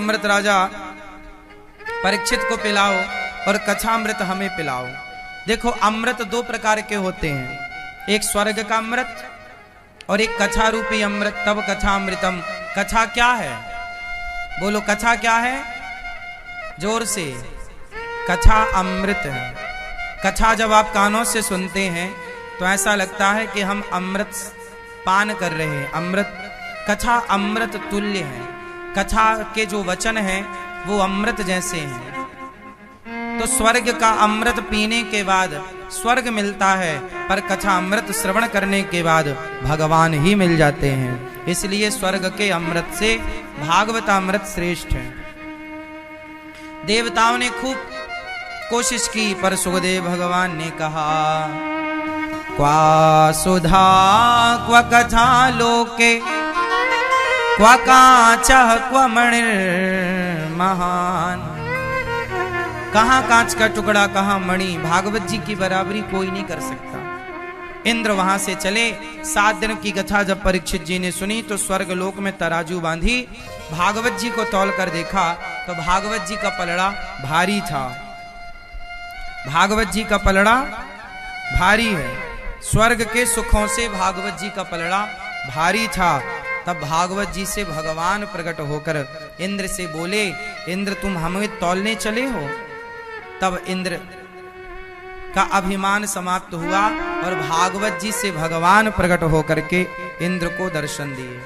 अमृत राजा परीक्षित को पिलाओ और कछामृत हमें पिलाओ। देखो अमृत दो प्रकार के होते हैं, एक स्वर्ग का अमृत और एक कछा रूपी अमृत। तब कछामृतम। कछा क्या है? बोलो कछा क्या है? जोर से। कछा अमृत है। कछा जब आप कानों से सुनते हैं तो ऐसा लगता है कि हम अमृत पान कर रहे हैं। अमृत, कछा अमृत तुल्य है। कछा के जो वचन हैं वो अमृत जैसे हैं। तो स्वर्ग का अमृत पीने के बाद स्वर्ग मिलता है, पर कथा अमृत श्रवण करने के बाद भगवान ही मिल जाते हैं। इसलिए स्वर्ग के अमृत से भागवत अमृत श्रेष्ठ है। देवताओं ने खूब कोशिश की, पर सुखदेव भगवान ने कहा क्वा सुधा क्व कथा लोके क्वा कांचः क्व मणिर् महान। कहां कांच का टुकड़ा, कहां मणि। भागवत जी की बराबरी कोई नहीं कर सकता। इंद्र वहां से चले। 7 दिन की कथा जब परीक्षित जी ने सुनी तो स्वर्ग लोक में तराजू बांधी, भागवत जी को तौल कर देखा तो भागवत जी का पलड़ा भारी था। भागवत जी का पलड़ा भारी है। स्वर्ग के सुखों से भागवत जी का पलड़ा भारी था। तब भागवत जी से भगवान प्रकट होकर इंद्र से बोले, इंद्र तुम हमें तौलने चले हो? तब इंद्र का अभिमान समाप्त हुआ और भागवत जी से भगवान प्रकट होकर के इंद्र को दर्शन दिए।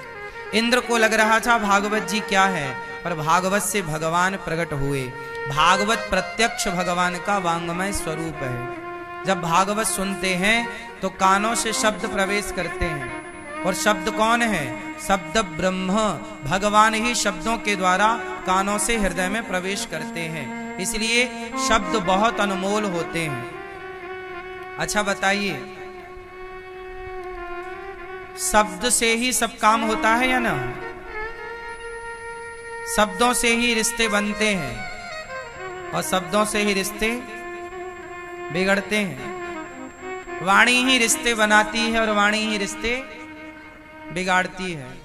इंद्र को लग रहा था भागवत जी क्या है, पर भागवत से भगवान प्रकट हुए। भागवत प्रत्यक्ष भगवान का वांगमय स्वरूप है। जब भागवत सुनते हैं तो कानों से शब्द प्रवेश करते हैं, और शब्द कौन है? शब्द ब्रह्म। भगवान ही शब्दों के द्वारा कानों से हृदय में प्रवेश करते हैं। इसलिए शब्द बहुत अनमोल होते हैं। अच्छा बताइए, शब्द से ही सब काम होता है या ना? शब्दों से ही रिश्ते बनते हैं और शब्दों से ही रिश्ते बिगड़ते हैं। वाणी ही रिश्ते बनाती है और वाणी ही रिश्ते बिगाड़ती है।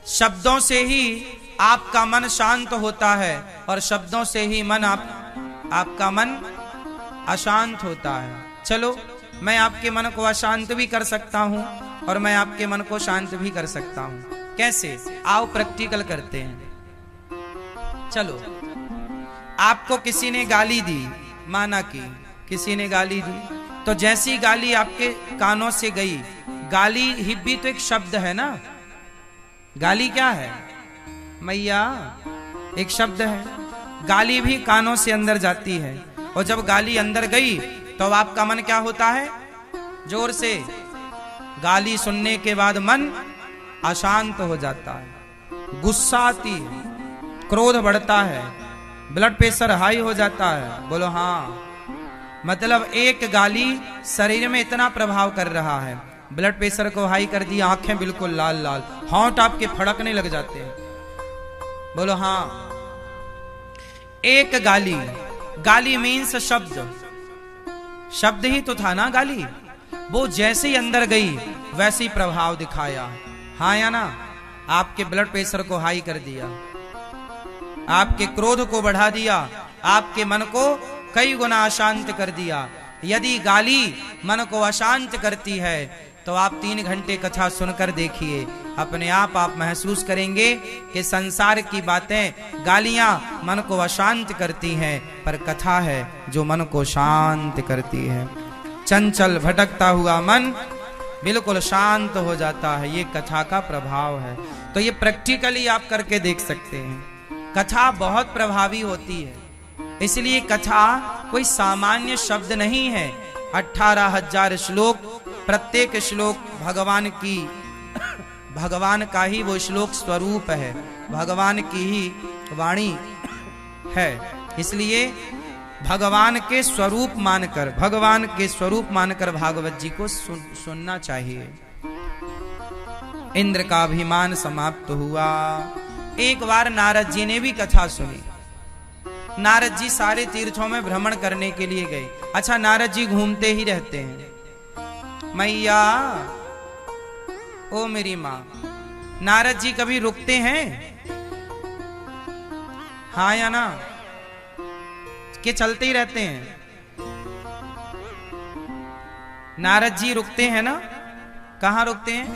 शब्दों से ही आपका मन शांत होता है और शब्दों से ही आपका मन अशांत होता है। चलो, मैं आपके मन को अशांत भी कर सकता हूं और मैं आपके मन को शांत भी कर सकता हूं। कैसे? आओ प्रैक्टिकल करते हैं। चलो, आपको किसी ने गाली दी, माना कि किसी ने गाली दी, तो जैसी गाली आपके कानों से गई, गाली ही भी तो एक शब्द है ना। गाली क्या है? मैया एक शब्द है। गाली भी कानों से अंदर जाती है, और जब गाली अंदर गई तो आपका मन क्या होता है? जोर से। गाली सुनने के बाद मन अशांत हो जाता है, गुस्सा आती है, क्रोध बढ़ता है, ब्लड प्रेशर हाई हो जाता है। बोलो हाँ। मतलब एक गाली शरीर में इतना प्रभाव कर रहा है, ब्लड प्रेशर को हाई कर दिया, आंखें बिल्कुल लाल लाल, होंठ आपके फड़कने लग जाते हैं। बोलो हाँ। एक गाली, गाली मीन्स शब्द, शब्द ही तो था ना गाली। वो जैसे ही अंदर गई वैसे ही प्रभाव दिखाया, हाँ या ना? आपके ब्लड प्रेशर को हाई कर दिया, आपके क्रोध को बढ़ा दिया, आपके मन को कई गुना अशांत कर दिया। यदि गाली मन को अशांत करती है तो आप 3 घंटे कथा सुनकर देखिए, अपने आप महसूस करेंगे कि संसार की बातें, गालियां मन को अशांत करती हैं, पर कथा है जो मन को शांत करती है। चंचल भटकता हुआ मन बिल्कुल शांत हो जाता है। ये कथा का प्रभाव है। तो ये प्रैक्टिकली आप करके देख सकते हैं। कथा बहुत प्रभावी होती है। इसलिए कथा कोई सामान्य शब्द नहीं है। 18,000 श्लोक, प्रत्येक श्लोक भगवान का ही वो श्लोक स्वरूप है, भगवान की ही वाणी है। इसलिए भगवान के स्वरूप मानकर भागवत जी को सुनना चाहिए। इंद्र का अभिमान समाप्त हुआ। एक बार नारद जी ने भी कथा सुनी। नारद जी सारे तीर्थों में भ्रमण करने के लिए गए। अच्छा, नारद जी घूमते ही रहते हैं। मैया, ओ मेरी माँ, नारद जी कभी रुकते हैं? हाँ या ना, कि चलते ही रहते हैं? नारद जी रुकते हैं ना? कहाँ रुकते हैं?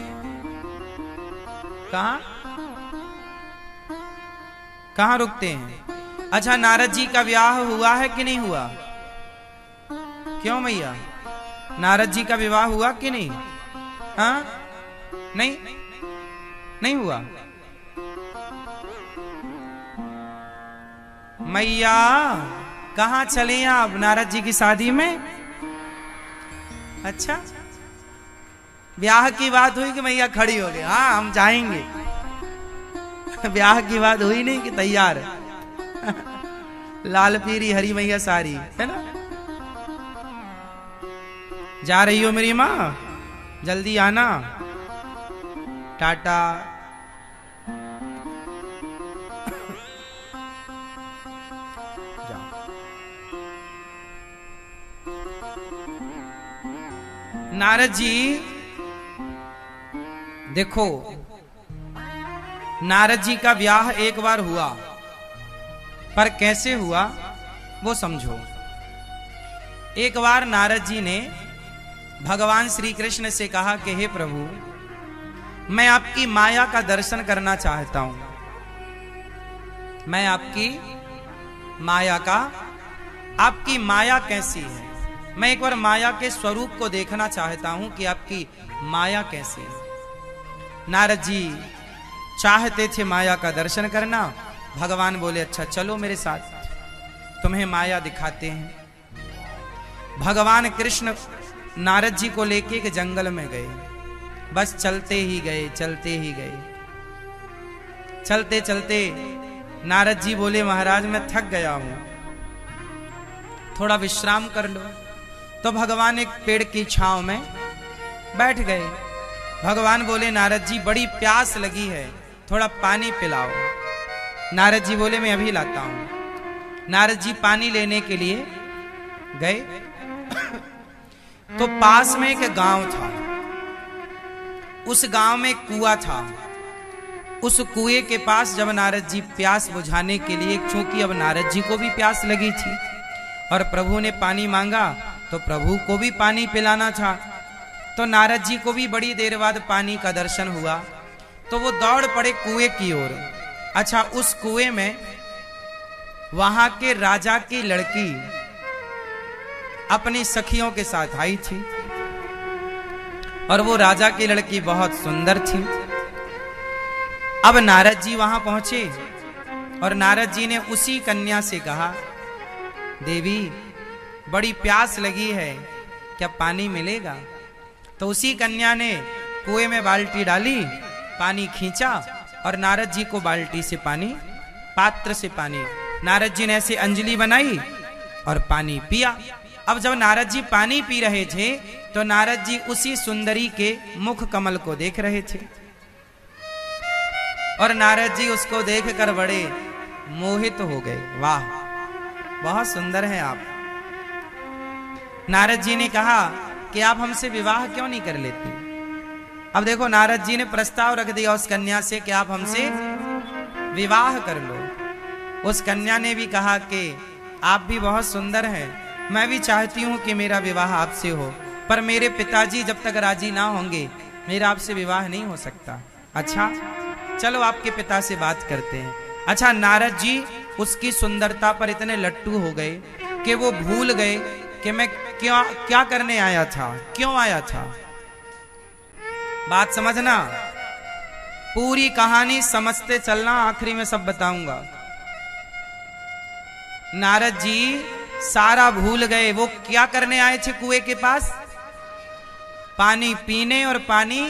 कहाँ कहाँ रुकते हैं? अच्छा, नारद जी का विवाह हुआ है कि नहीं हुआ? क्यों मैया, नारद जी का विवाह हुआ कि नहीं? हाँ, नहीं, नहीं हुआ। मैया कहाँ चले हैं आप? नारद जी की शादी में? अच्छा, ब्याह की बात हुई कि मैया खड़ी हो गई? हाँ, हम जाएंगे। ब्याह की बात हुई नहीं कि तैयार लाल पीरी हरी मैया सारी, है ना? जा रही हो मेरी माँ? जल्दी आना। टाटा। नारद जी देखो, नारद जी का ब्याह एक बार हुआ, पर कैसे हुआ वो समझो। एक बार नारद जी ने भगवान श्री कृष्ण से कहा कि हे प्रभु, मैं आपकी माया का दर्शन करना चाहता हूं। मैं आपकी माया का, आपकी माया कैसी है? मैं एक बार माया के स्वरूप को देखना चाहता हूं कि आपकी माया कैसी है। नारद जी चाहते थे माया का दर्शन करना। भगवान बोले अच्छा चलो मेरे साथ, तुम्हें माया दिखाते हैं। भगवान कृष्ण नारद जी को लेके एक जंगल में गए। बस चलते ही गए, चलते ही गए। चलते चलते नारद जी बोले महाराज मैं थक गया हूं, थोड़ा विश्राम कर लो। तो भगवान एक पेड़ की छांव में बैठ गए। भगवान बोले नारद जी बड़ी प्यास लगी है, थोड़ा पानी पिलाओ। नारद जी बोले मैं अभी लाता हूं। नारद जी पानी लेने के लिए गए तो पास में एक गांव था। उस गांव में कुआं था। उस कुएं के पास जब नारद जी प्यास बुझाने के लिए, क्योंकि अब नारद जी को भी प्यास लगी थी और प्रभु ने पानी मांगा तो प्रभु को भी पानी पिलाना था, तो नारद जी को भी बड़ी देर बाद पानी का दर्शन हुआ। तो वो दौड़ पड़े कुएं की ओर। अच्छा, उस कुएं में वहां के राजा की लड़की अपनी सखियों के साथ आई थी और वो राजा की लड़की बहुत सुंदर थी। अब नारद जी वहां पहुंचे और नारद जी ने उसी कन्या से कहा देवी बड़ी प्यास लगी है, क्या पानी मिलेगा? तो उसी कन्या ने कुएं में बाल्टी डाली, पानी खींचा और नारद जी को बाल्टी से पानी, पात्र से पानी, नारद जी ने ऐसे अंजलि बनाई और पानी पिया। अब जब नारद जी पानी पी रहे थे तो नारद जी उसी सुंदरी के मुख कमल को देख रहे थे और नारद जी उसको देखकर बड़े मोहित हो गए। वाह, बहुत सुंदर हैं आप। नारद जी ने कहा कि आप हमसे विवाह क्यों नहीं कर लेते? अब देखो, नारद जी ने प्रस्ताव रख दिया उस कन्या से कि आप हमसे विवाह कर लो। उस कन्या ने भी कहा कि आप भी बहुत सुंदर हैं, मैं भी चाहती हूं कि मेरा विवाह आपसे हो, पर मेरे पिताजी जब तक राजी ना होंगे मेरा आपसे विवाह नहीं हो सकता। अच्छा चलो आपके पिता से बात करते हैं। अच्छा, नारद जी उसकी सुंदरता पर इतने लट्टू हो गए कि वो भूल गए कि मैं क्या करने आया था, क्यों आया था। बात समझना, पूरी कहानी समझते चलना, आखिरी में सब बताऊंगा। नारद जी सारा भूल गए। वो क्या करने आए थे कुएं के पास? पानी पीने और पानी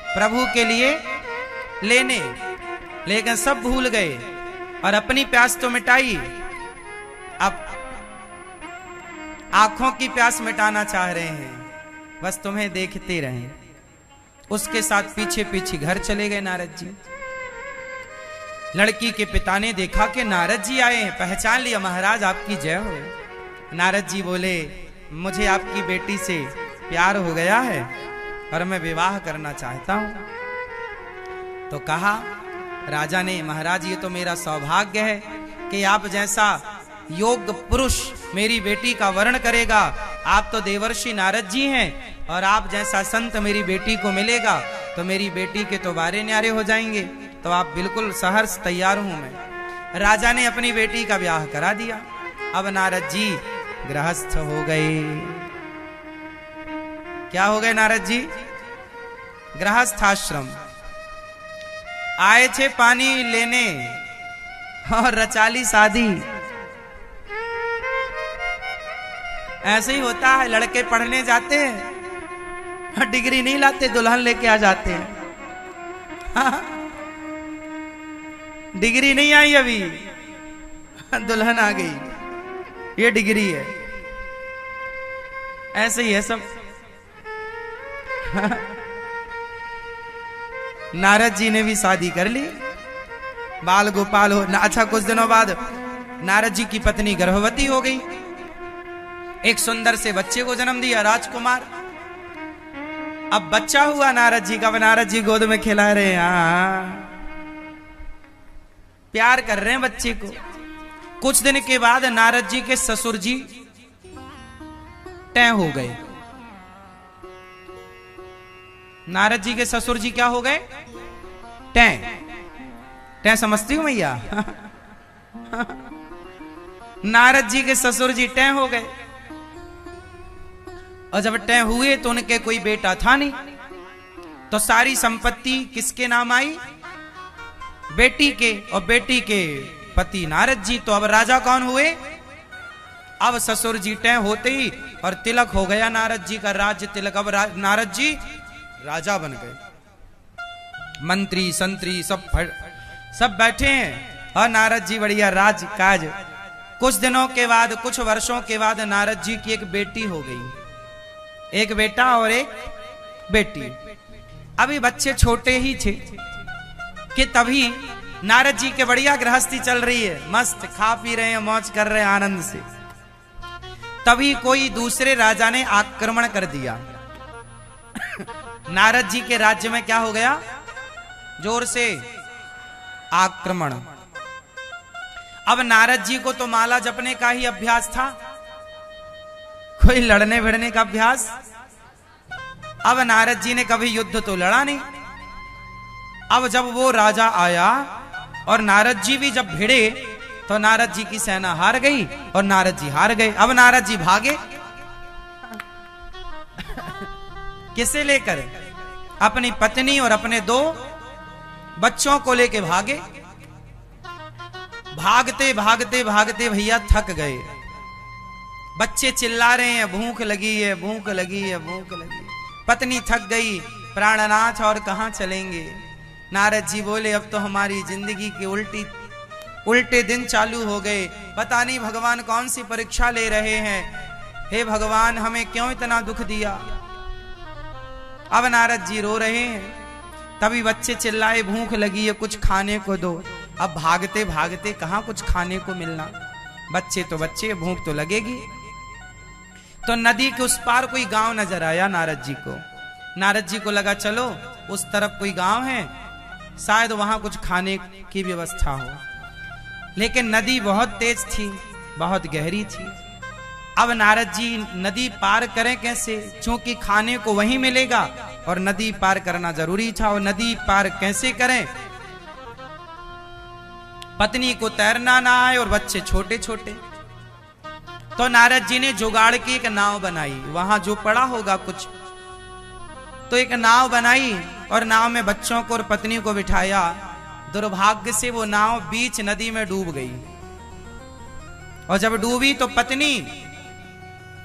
प्रभु के लिए लेने, लेकिन सब भूल गए और अपनी प्यास तो मिटाई, अब आंखों की प्यास मिटाना चाह रहे हैं, बस तुम्हें देखते रहें। उसके साथ पीछे पीछे घर चले गए नारद जी। लड़की के पिता ने देखा कि नारद जी आए हैं, पहचान लिया, महाराज आपकी जय हो। नारद जी बोले मुझे आपकी बेटी से प्यार हो गया है और मैं विवाह करना चाहता हूं। तो कहा राजा ने, महाराज ये तो मेरा सौभाग्य है कि आप जैसा योग्य पुरुष मेरी बेटी का वर्ण करेगा। आप तो देवर्षि नारद जी हैं और आप जैसा संत मेरी बेटी को मिलेगा तो मेरी बेटी के तो बारे न्यारे हो जाएंगे। तो आप बिल्कुल सहर्ष तैयार हूं मैं। राजा ने अपनी बेटी का ब्याह करा दिया। अब नारद जी गृहस्थ हो गए। क्या हो गए नारद जी? गृहस्थ आश्रम। आए थे पानी लेने और रचाली शादी। ऐसे ही होता है, लड़के पढ़ने जाते हैं, डिग्री नहीं लाते, दुल्हन लेके आ जाते हैं। हाँ? डिग्री नहीं आई अभी, दुल्हन आ गई, ये डिग्री है। ऐसे ही है सब। हाँ? नारद जी ने भी शादी कर ली, बाल गोपाल हो। अच्छा, कुछ दिनों बाद नारद जी की पत्नी गर्भवती हो गई, एक सुंदर से बच्चे को जन्म दिया, राजकुमार। अब बच्चा हुआ नारद जी का, नारद जी गोद में खिला रहे हैं, प्यार कर रहे हैं बच्चे को। कुछ दिन के बाद नारद जी के ससुर जी तय हो गए। नारद जी के ससुर जी क्या हो गए? तय समझती हूं मैया। नारद जी के ससुर जी तय हो गए, और जब तय हुए तो उनके कोई बेटा था नहीं, तो सारी संपत्ति किसके नाम आई? बेटी के, और बेटी के पति नारद जी। तो अब राजा कौन हुए? अब ससुर जी तय होते ही और तिलक हो गया नारद जी का, राज्य तिलक। अब नारद जी राजा बन गए, मंत्री संतरी सब बैठे हैं, और नारद जी बढ़िया राज काज। कुछ दिनों के बाद, कुछ वर्षों के बाद नारद जी की एक बेटी हो गई, एक बेटा और एक बेटी। अभी बच्चे छोटे ही थे कि तभी नारद जी के बढ़िया गृहस्थी चल रही है, मस्त खा पी रहे हैं, मौज कर रहे हैं आनंद से। तभी कोई दूसरे राजा ने आक्रमण कर दिया। नारद जी के राज्य में क्या हो गया? जोर से आक्रमण। अब नारद जी को तो माला जपने का ही अभ्यास था, कोई लड़ने भिड़ने का अभ्यास। अब नारद जी ने कभी युद्ध तो लड़ा नहीं। अब जब वो राजा आया और नारद जी भी जब भिड़े तो नारद जी की सेना हार गई और नारद जी हार गए। अब नारद जी भागे किसे लेकर? अपनी पत्नी और अपने 2 बच्चों को लेके भागे। भागते भागते भागते भैया थक गए। बच्चे चिल्ला रहे हैं, भूख लगी है, भूख लगी है, भूख लगी है। पत्नी थक गई, प्राणनाथ और कहां चलेंगे? नारद जी बोले, अब तो हमारी जिंदगी के उल्टे दिन चालू हो गए। पता नहीं भगवान कौन सी परीक्षा ले रहे हैं। हे भगवान, हमें क्यों इतना दुख दिया? अब नारद जी रो रहे हैं। तभी बच्चे चिल्लाए, भूख लगी है, कुछ खाने को दो। अब भागते भागते कहां कुछ खाने को मिलना, बच्चे तो बच्चे, भूख तो लगेगी। तो नदी के उस पार कोई गांव नजर आया नारद जी को। नारद जी को लगा चलो उस तरफ कोई गांव है, शायद वहां कुछ खाने की व्यवस्था हो। लेकिन नदी बहुत तेज थी, बहुत गहरी थी। अब नारद जी नदी पार करें कैसे? क्योंकि खाने को वहीं मिलेगा और नदी पार करना जरूरी था। और नदी पार कैसे करें? पत्नी को तैरना ना आए और बच्चे छोटे छोटे। तो नारद जी ने जुगाड़ की एक नाव बनाई, वहां जो पड़ा होगा कुछ, तो एक नाव बनाई और नाव में बच्चों को और पत्नी को बिठाया। दुर्भाग्य से वो नाव बीच नदी में डूब गई, और जब डूबी तो पत्नी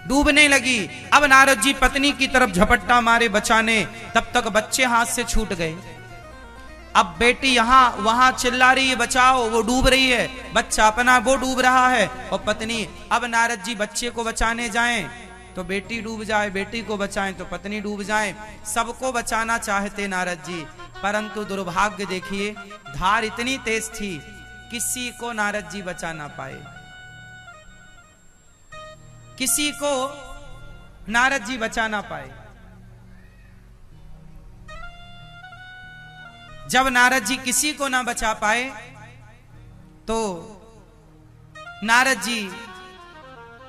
डूबने लगी। अब नारद जी पत्नी की तरफ झपट्टा मारे बचाने, तब तक बच्चे हाथ से छूट गए। अब बेटी यहां वहां चिल्ला रही है, बचाओ, वो डूब रही है। बच्चा अपना वो डूब रहा है, और पत्नी। अब नारद जी बच्चे को बचाने जाएं तो बेटी डूब जाए, बेटी को बचाएं तो पत्नी डूब जाए। सबको बचाना चाहते नारद जी, परंतु दुर्भाग्य देखिए, धार इतनी तेज थी, किसी को नारद जी बचा ना पाए। किसी को नारद जी बचा ना पाए। जब नारद जी किसी को ना बचा पाए तो नारद जी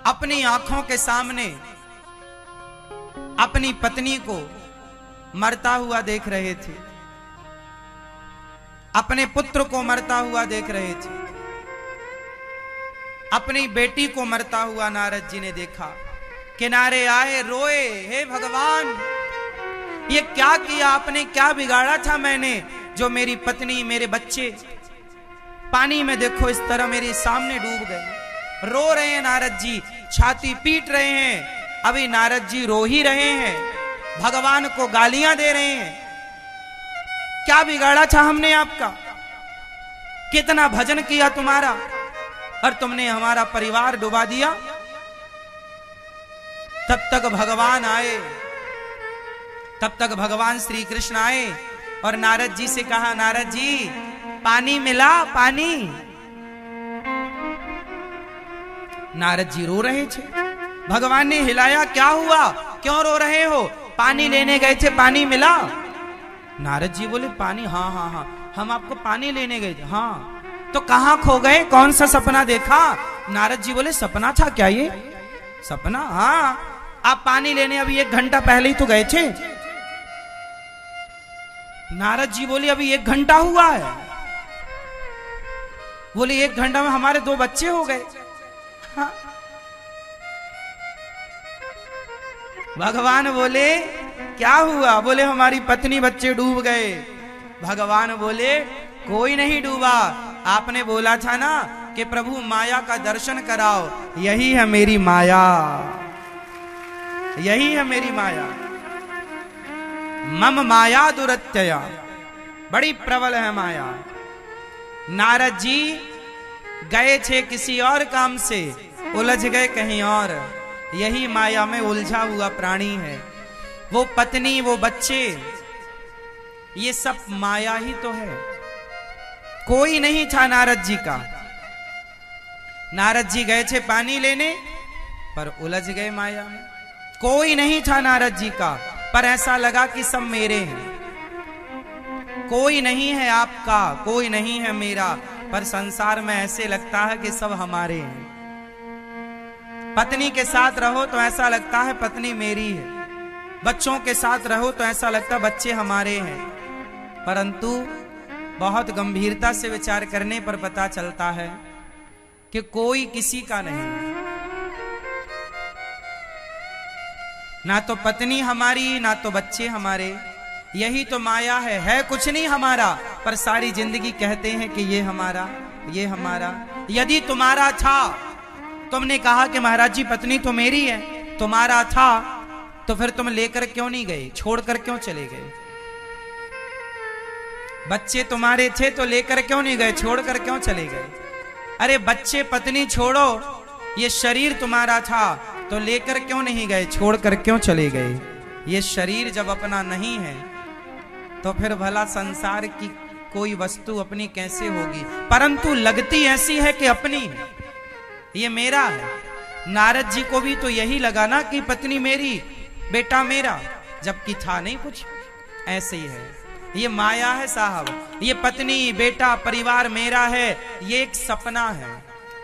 अपनी आंखों के सामने अपनी पत्नी को मरता हुआ देख रहे थे, अपने पुत्र को मरता हुआ देख रहे थे, अपनी बेटी को मरता हुआ नारद जी ने देखा। किनारे आए, रोए, हे भगवान, ये क्या किया आपने, क्या बिगाड़ा था मैंने, जो मेरी पत्नी मेरे बच्चे पानी में देखो इस तरह मेरे सामने डूब गए। रो रहे हैं नारद जी, छाती पीट रहे हैं। अभी नारद जी रो ही रहे हैं, भगवान को गालियां दे रहे हैं। क्या बिगाड़ा था हमने आपका, कितना भजन किया तुम्हारा, और तुमने हमारा परिवार डुबा दिया। तब तक भगवान आए, तब तक भगवान श्री कृष्ण आए और नारद जी से कहा, नारद जी पानी मिला, पानी। नारद जी रो रहे थे, भगवान ने हिलाया, क्या हुआ, क्यों रो रहे हो, पानी लेने गए थे, पानी मिला। नारद जी बोले, पानी, हाँ हाँ हाँ, हम आपको पानी लेने गए थे। हाँ, तो कहां खो गए, कौन सा सपना देखा। नारद जी बोले, सपना था क्या ये, सपना, हाँ, आप पानी लेने अभी 1 घंटा पहले ही तो गए थे। नारद जी बोले, अभी 1 घंटा हुआ है। बोले 1 घंटा में हमारे 2 बच्चे हो गए। हाँ। भगवान बोले, क्या हुआ, बोले हमारी पत्नी बच्चे डूब गए। भगवान बोले, कोई नहीं डूबा, आपने बोला था ना कि प्रभु माया का दर्शन कराओ, यही है मेरी माया, यही है मेरी माया। मम माया दुरत्यया, बड़ी प्रबल है माया। नारद जी गए थे किसी और काम से, उलझ गए कहीं और, यही माया में उलझा हुआ प्राणी है। वो पत्नी, वो बच्चे, ये सब माया ही तो है, कोई नहीं था नारद जी का। नारद जी गए थे पानी लेने, पर उलझ गए माया में। कोई नहीं था नारद जी का, पर ऐसा लगा कि सब मेरे हैं। कोई नहीं है आपका, कोई नहीं है मेरा, पर संसार में ऐसे लगता है कि सब हमारे हैं। पत्नी के साथ रहो तो ऐसा लगता है पत्नी मेरी है, बच्चों के साथ रहो तो ऐसा लगता है बच्चे हमारे हैं। परंतु बहुत गंभीरता से विचार करने पर पता चलता है कि कोई किसी का नहीं है। ना तो पत्नी हमारी, ना तो बच्चे हमारे, यही तो माया है कुछ नहीं हमारा, पर सारी जिंदगी कहते हैं कि ये हमारा, ये हमारा। यदि तुम्हारा था, तुमने कहा कि महाराज जी पत्नी तो मेरी है, तुम्हारा था तो फिर तुम लेकर क्यों नहीं गए, छोड़कर क्यों चले गए। बच्चे तुम्हारे थे तो लेकर क्यों नहीं गए, छोड़कर क्यों चले गए। अरे बच्चे पत्नी छोड़ो, ये शरीर तुम्हारा था तो लेकर क्यों नहीं गए, छोड़कर क्यों चले गए। ये शरीर जब अपना नहीं है तो फिर भला संसार की कोई वस्तु अपनी कैसे होगी। परंतु लगती ऐसी है कि अपनी है, ये मेरा है। नारद जी को भी तो यही लगा ना कि पत्नी मेरी, बेटा मेरा, जबकि था नहीं कुछ। ऐसे ही है, ये माया है साहब। ये पत्नी, बेटा, परिवार मेरा है, ये एक सपना है।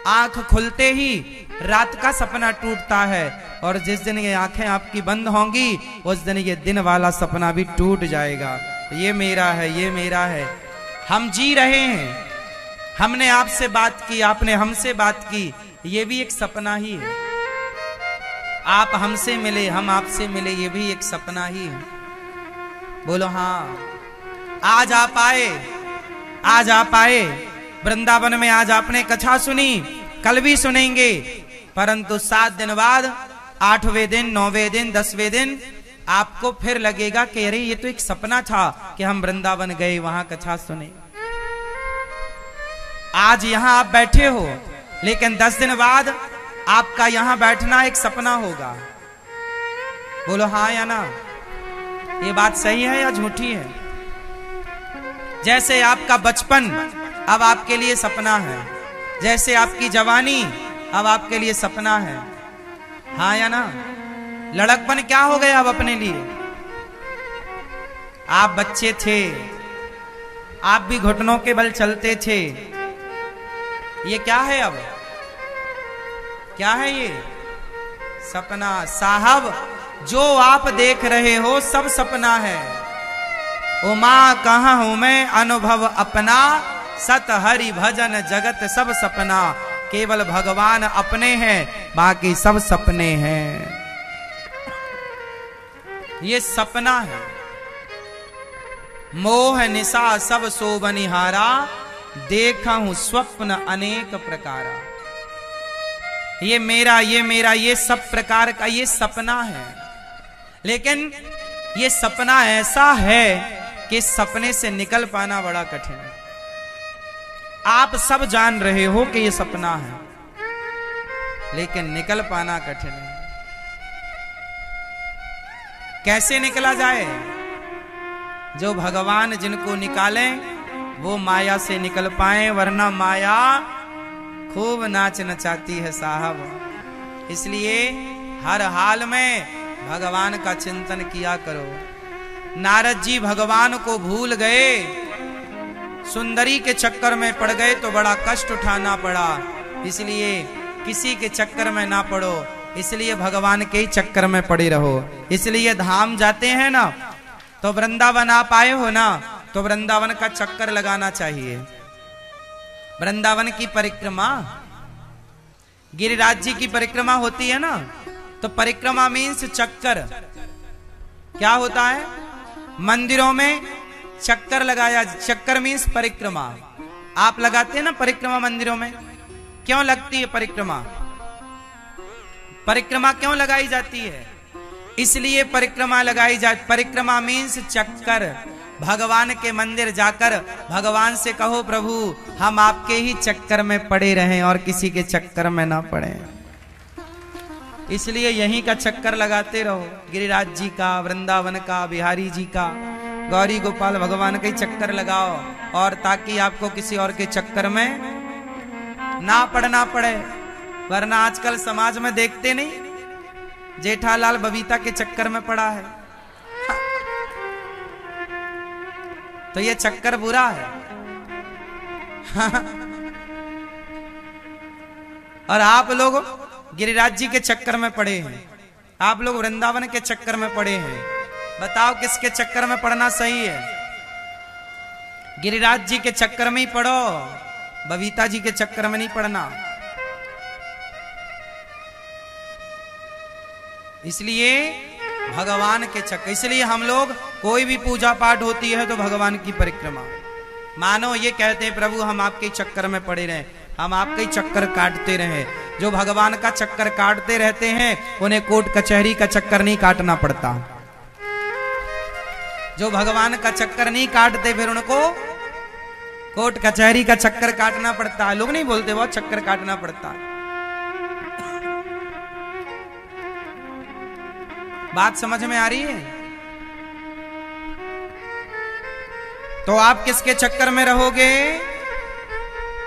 आंख खुलते ही रात का सपना टूटता है, और जिस दिन ये आंखें आपकी बंद होंगी उस दिन ये दिन वाला सपना भी टूट जाएगा। ये मेरा है, ये मेरा है। हम जी रहे हैं, हमने आपसे बात की, आपने हमसे बात की, ये भी एक सपना ही है। आप हमसे मिले, हम आपसे मिले, ये भी एक सपना ही है। बोलो हाँ। आज आप आए, आज आप आए वृंदावन में, आज आपने कथा सुनी, कल भी सुनेंगे, परंतु 7 दिन बाद, 8वें दिन, 9वें दिन, 10वें दिन आपको फिर लगेगा कि अरे ये तो एक सपना था कि हम वृंदावन गए, वहां कथा सुने। आज यहां आप बैठे हो, लेकिन 10 दिन बाद आपका यहां बैठना एक सपना होगा। बोलो हाँ या ना, ये बात सही है या झूठी है। जैसे आपका बचपन अब आपके लिए सपना है, जैसे आपकी जवानी अब आपके लिए सपना है, हाँ या ना। लड़कपन क्या हो गया अब अपने लिए। आप बच्चे थे, आप भी घुटनों के बल चलते थे, ये क्या है अब। क्या है ये? सपना। साहब जो आप देख रहे हो सब सपना है। उमा कहाँ हूं मैं अनुभव अपना, सत हरि भजन जगत सब सपना। केवल भगवान अपने हैं, बाकी सब सपने हैं। ये सपना है। मोह निशा सब सोबनिहारा, देखा हूं स्वप्न अनेक प्रकारा। ये मेरा ये सब प्रकार का ये सपना है। लेकिन ये सपना ऐसा है कि सपने से निकल पाना बड़ा कठिन है। आप सब जान रहे हो कि ये सपना है, लेकिन निकल पाना कठिन है। कैसे निकला जाए? जो भगवान जिनको निकालें वो माया से निकल पाए, वरना माया खूब नाच नचाती है साहब। इसलिए हर हाल में भगवान का चिंतन किया करो। नारद जी भगवान को भूल गए, सुंदरी के चक्कर में पड़ गए तो बड़ा कष्ट उठाना पड़ा। इसलिए किसी के चक्कर में ना पड़ो, इसलिए भगवान के ही चक्कर में पड़े रहो। इसलिए धाम जाते हैं ना, तो वृंदावन आप आए हो ना, तो वृंदावन का चक्कर लगाना चाहिए। वृंदावन की परिक्रमा, गिरिराज जी की परिक्रमा होती है ना, तो परिक्रमा मीन्स चक्कर। क्या होता है? मंदिरों में चक्कर लगाया, चक्कर मीन्स परिक्रमा। आप लगाते हैं ना परिक्रमा मंदिरों में? क्यों लगती है परिक्रमा? परिक्रमा क्यों लगाई जाती है? इसलिए परिक्रमा लगाई जाती। परिक्रमा मीन्स चक्कर। भगवान के मंदिर जाकर भगवान से कहो प्रभु हम आपके ही चक्कर में पड़े रहें और किसी के चक्कर में ना पड़े। इसलिए यहीं का चक्कर लगाते रहो, गिरिराज जी का, वृंदावन का, बिहारी जी का, गौरी गोपाल भगवान का ही चक्कर लगाओ, और ताकि आपको किसी और के चक्कर में ना पड़ना पड़े। वरना आजकल समाज में देखते नहीं, जेठालाल बबीता के चक्कर में पड़ा है। तो ये चक्कर बुरा है। और आप लोग गिरिराज जी के चक्कर में पड़े हैं, आप लोग वृंदावन के चक्कर में पड़े हैं। बताओ किसके चक्कर में पड़ना सही है? गिरिराज जी के चक्कर में ही पड़ो, बबीता जी के चक्कर में नहीं पड़ना। इसलिए भगवान के चक्कर, इसलिए हम लोग कोई भी पूजा पाठ होती है तो भगवान की परिक्रमा। मानो ये कहते हैं प्रभु हम आपके चक्कर में पड़े रहे, हम आपके चक्कर काटते रहे। जो भगवान का चक्कर काटते रहते हैं उन्हें कोर्ट कचहरी का चक्कर नहीं काटना पड़ता। जो भगवान का चक्कर नहीं काटते फिर उनको कोर्ट कचहरी का चक्कर काटना पड़ता है। लोग नहीं बोलते बहुत चक्कर काटना पड़ता है। बात समझ में आ रही है? तो आप किसके चक्कर में रहोगे?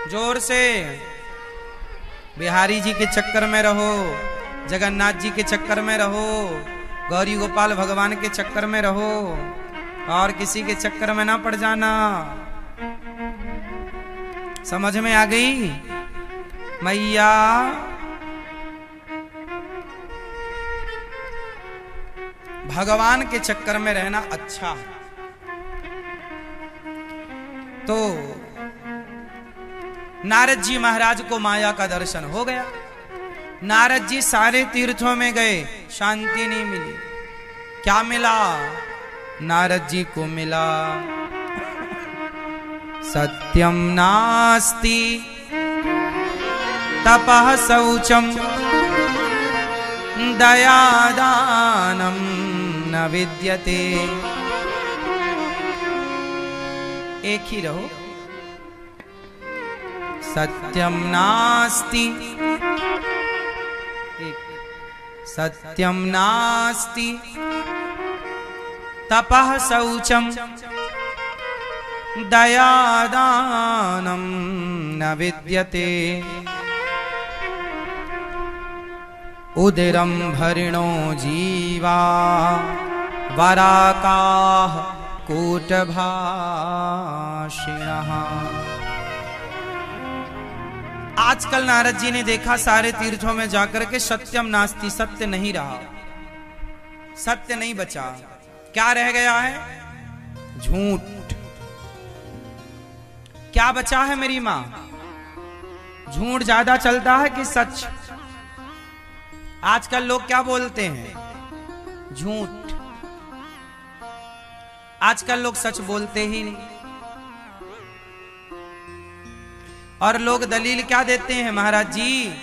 जोर से बिहारी जी के चक्कर में रहो, जगन्नाथ जी के चक्कर में रहो, गौरी गोपाल भगवान के चक्कर में रहो, और किसी के चक्कर में ना पड़ जाना। समझ में आ गई मैया? भगवान के चक्कर में रहना अच्छा है। तो नारद जी महाराज को माया का दर्शन हो गया। नारद जी सारे तीर्थों में गए, शांति नहीं मिली। क्या मिला? नारद जी को मिला सत्यम नास्ति तपः शौचम दयादानम न विद्यते। एक ही रहो। सत्यम नास्ति, सत्यम नास्ति तपः शौचम दयादानम न विद्यते। उदरम भरिणो जीवा वराकाः कूटभाषिणः। आजकल नारद जी ने देखा सारे तीर्थों में जाकर के सत्यम नास्ति, सत्य नहीं रहा, सत्य नहीं बचा। क्या रह गया है? झूठ। क्या बचा है मेरी मां? झूठ ज्यादा चलता है कि सच? आजकल लोग क्या बोलते हैं? झूठ। आजकल लोग सच बोलते ही नहीं। और लोग दलील क्या देते हैं? महाराज जी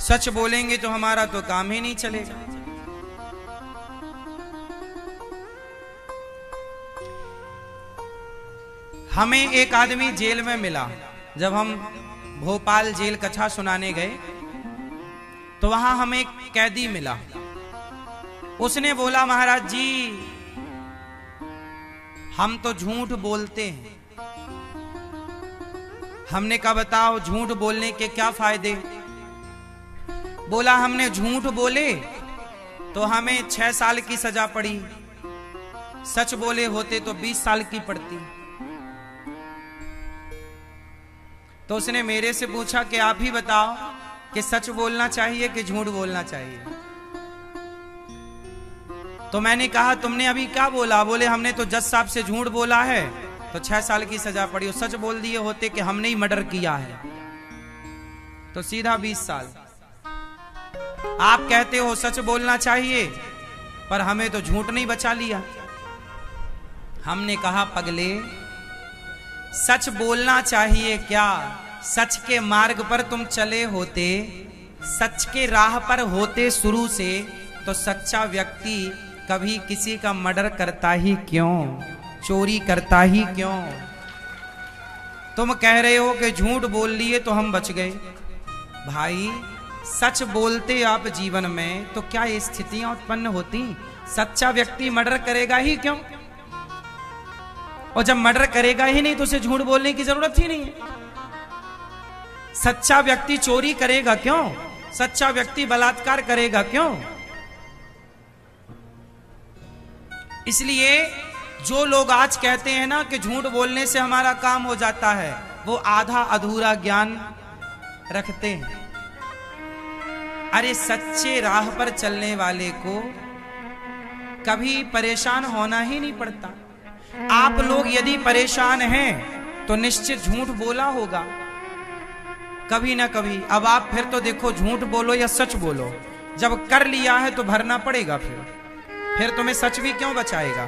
सच बोलेंगे तो हमारा तो काम ही नहीं चलेगा। हमें एक आदमी जेल में मिला। जब हम भोपाल जेल कथा सुनाने गए तो वहां हमें एक कैदी मिला। उसने बोला, महाराज जी हम तो झूठ बोलते हैं। हमने कहा बताओ झूठ बोलने के क्या फायदे? बोला हमने झूठ बोले तो हमें 6 साल की सजा पड़ी, सच बोले होते तो 20 साल की पड़ती। तो उसने मेरे से पूछा कि आप ही बताओ कि सच बोलना चाहिए कि झूठ बोलना चाहिए? तो मैंने कहा तुमने अभी क्या बोला? बोले हमने तो जज साहब से झूठ बोला है तो 6 साल की सजा पड़ी, और सच बोल दिए होते कि हमने ही मर्डर किया है तो सीधा 20 साल। आप कहते हो सच बोलना चाहिए पर हमें तो झूठ नहीं बचा लिया। हमने कहा पगले सच बोलना चाहिए क्या? सच के मार्ग पर तुम चले होते, सच के राह पर होते शुरू से, तो सच्चा व्यक्ति कभी किसी का मर्डर करता ही क्यों, चोरी करता ही क्यों? तुम कह रहे हो कि झूठ बोल लिए तो हम बच गए। भाई सच बोलते आप जीवन में तो क्या ये स्थितियां उत्पन्न होती? सच्चा व्यक्ति मर्डर करेगा ही क्यों? और जब मर्डर करेगा ही नहीं तो उसे झूठ बोलने की जरूरत ही नहीं है। सच्चा व्यक्ति चोरी करेगा क्यों? सच्चा व्यक्ति बलात्कार करेगा क्यों? इसलिए जो लोग आज कहते हैं ना कि झूठ बोलने से हमारा काम हो जाता है, वो आधा अधूरा ज्ञान रखते हैं। अरे सच्चे राह पर चलने वाले को कभी परेशान होना ही नहीं पड़ता। आप लोग यदि परेशान हैं तो निश्चित झूठ बोला होगा कभी ना कभी। अब आप फिर तो देखो झूठ बोलो या सच बोलो, जब कर लिया है तो भरना पड़ेगा। फिर तुम्हें सच भी क्यों बचाएगा?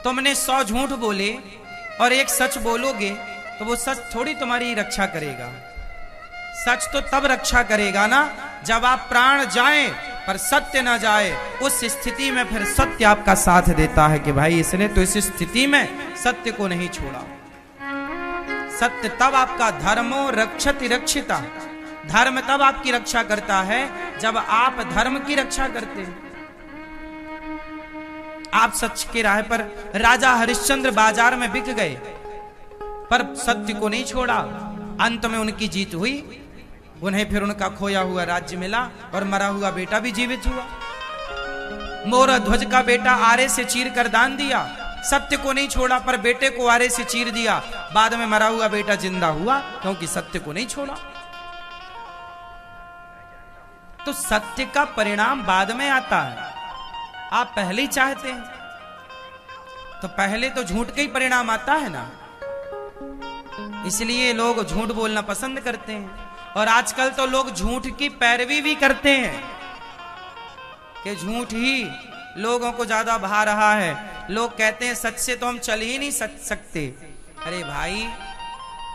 तुमने 100 झूठ बोले और एक सच बोलोगे तो वो सच थोड़ी तुम्हारी रक्षा करेगा। सच तो तब रक्षा करेगा ना जब आप प्राण जाएं पर सत्य ना जाए। उस स्थिति में फिर सत्य आपका साथ देता है कि भाई इसने तो इस स्थिति में सत्य को नहीं छोड़ा। सत्य तब आपका धर्मो रक्षति रक्षिता, धर्म तब आपकी रक्षा करता है जब आप धर्म की रक्षा करते हैं। आप सच के राह पर, राजा हरिश्चंद्र बाजार में बिक गए पर सत्य को नहीं छोड़ा। अंत में उनकी जीत हुई, उन्हें फिर उनका खोया हुआ राज्य मिला और मरा हुआ बेटा भी जीवित हुआ। मोर ध्वज का बेटा आरे से चीर कर दान दिया, सत्य को नहीं छोड़ा पर बेटे को आरे से चीर दिया। बाद में मरा हुआ बेटा जिंदा हुआ क्योंकि सत्य को नहीं छोड़ा। तो सत्य का परिणाम बाद में आता है, आप पहले ही चाहते हैं तो पहले तो झूठ का ही परिणाम आता है ना। इसलिए लोग झूठ बोलना पसंद करते हैं। और आजकल तो लोग झूठ की पैरवी भी करते हैं कि झूठ ही लोगों को ज्यादा भा रहा है। लोग कहते हैं सच से तो हम चल ही नहीं सकते। अरे भाई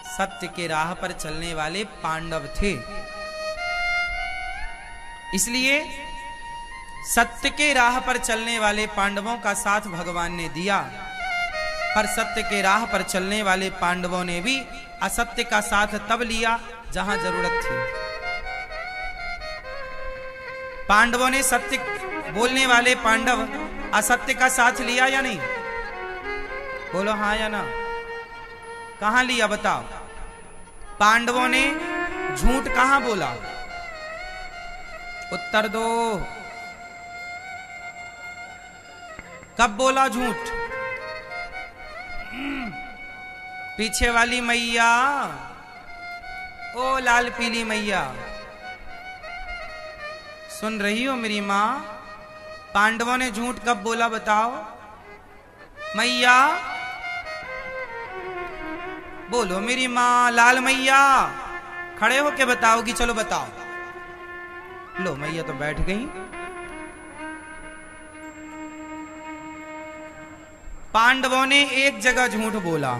सत्य के राह पर चलने वाले पांडव थे, इसलिए सत्य के राह पर चलने वाले पांडवों का साथ भगवान ने दिया। पर सत्य के राह पर चलने वाले पांडवों ने भी असत्य का साथ तब लिया जहां जरूरत थी। पांडवों ने सत्य बोलने वाले पांडव असत्य का साथ लिया या नहीं? बोलो हाँ या ना। कहां लिया बताओ? पांडवों ने झूठ कहां बोला? उत्तर दो। कब बोला झूठ? पीछे वाली मैया ओ लाल पीली मैया, सुन रही हो मेरी माँ? पांडवों ने झूठ कब बोला बताओ? मैया बोलो मेरी माँ, लाल मैया खड़े हो के बताओगी? चलो बताओ। लो मैया तो बैठ गई। पांडवों ने एक जगह झूठ बोला।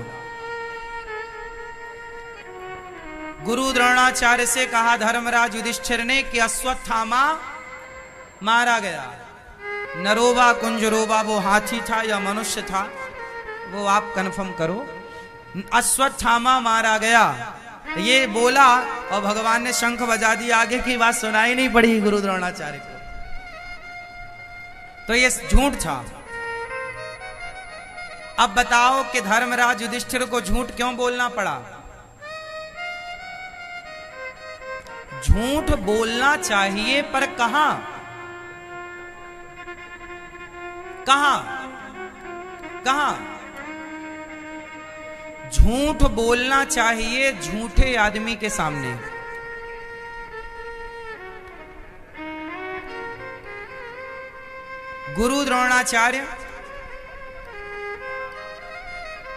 गुरु द्रोणाचार्य से कहा धर्मराज युधिष्ठिर ने कि अश्वत्थामा मारा गया। नरोवा कुंजरोवा वो हाथी था या मनुष्य था, वो आप कंफर्म करो। अश्वत्थामा मारा गया ये बोला और भगवान ने शंख बजा दिया। आगे की बात सुनाई नहीं पड़ी गुरु द्रोणाचार्य को। तो ये झूठ था। अब बताओ कि धर्मराज युधिष्ठिर को झूठ क्यों बोलना पड़ा? झूठ बोलना चाहिए पर कहां कहां कहां? झूठ बोलना चाहिए झूठे आदमी के सामने। गुरु द्रोणाचार्य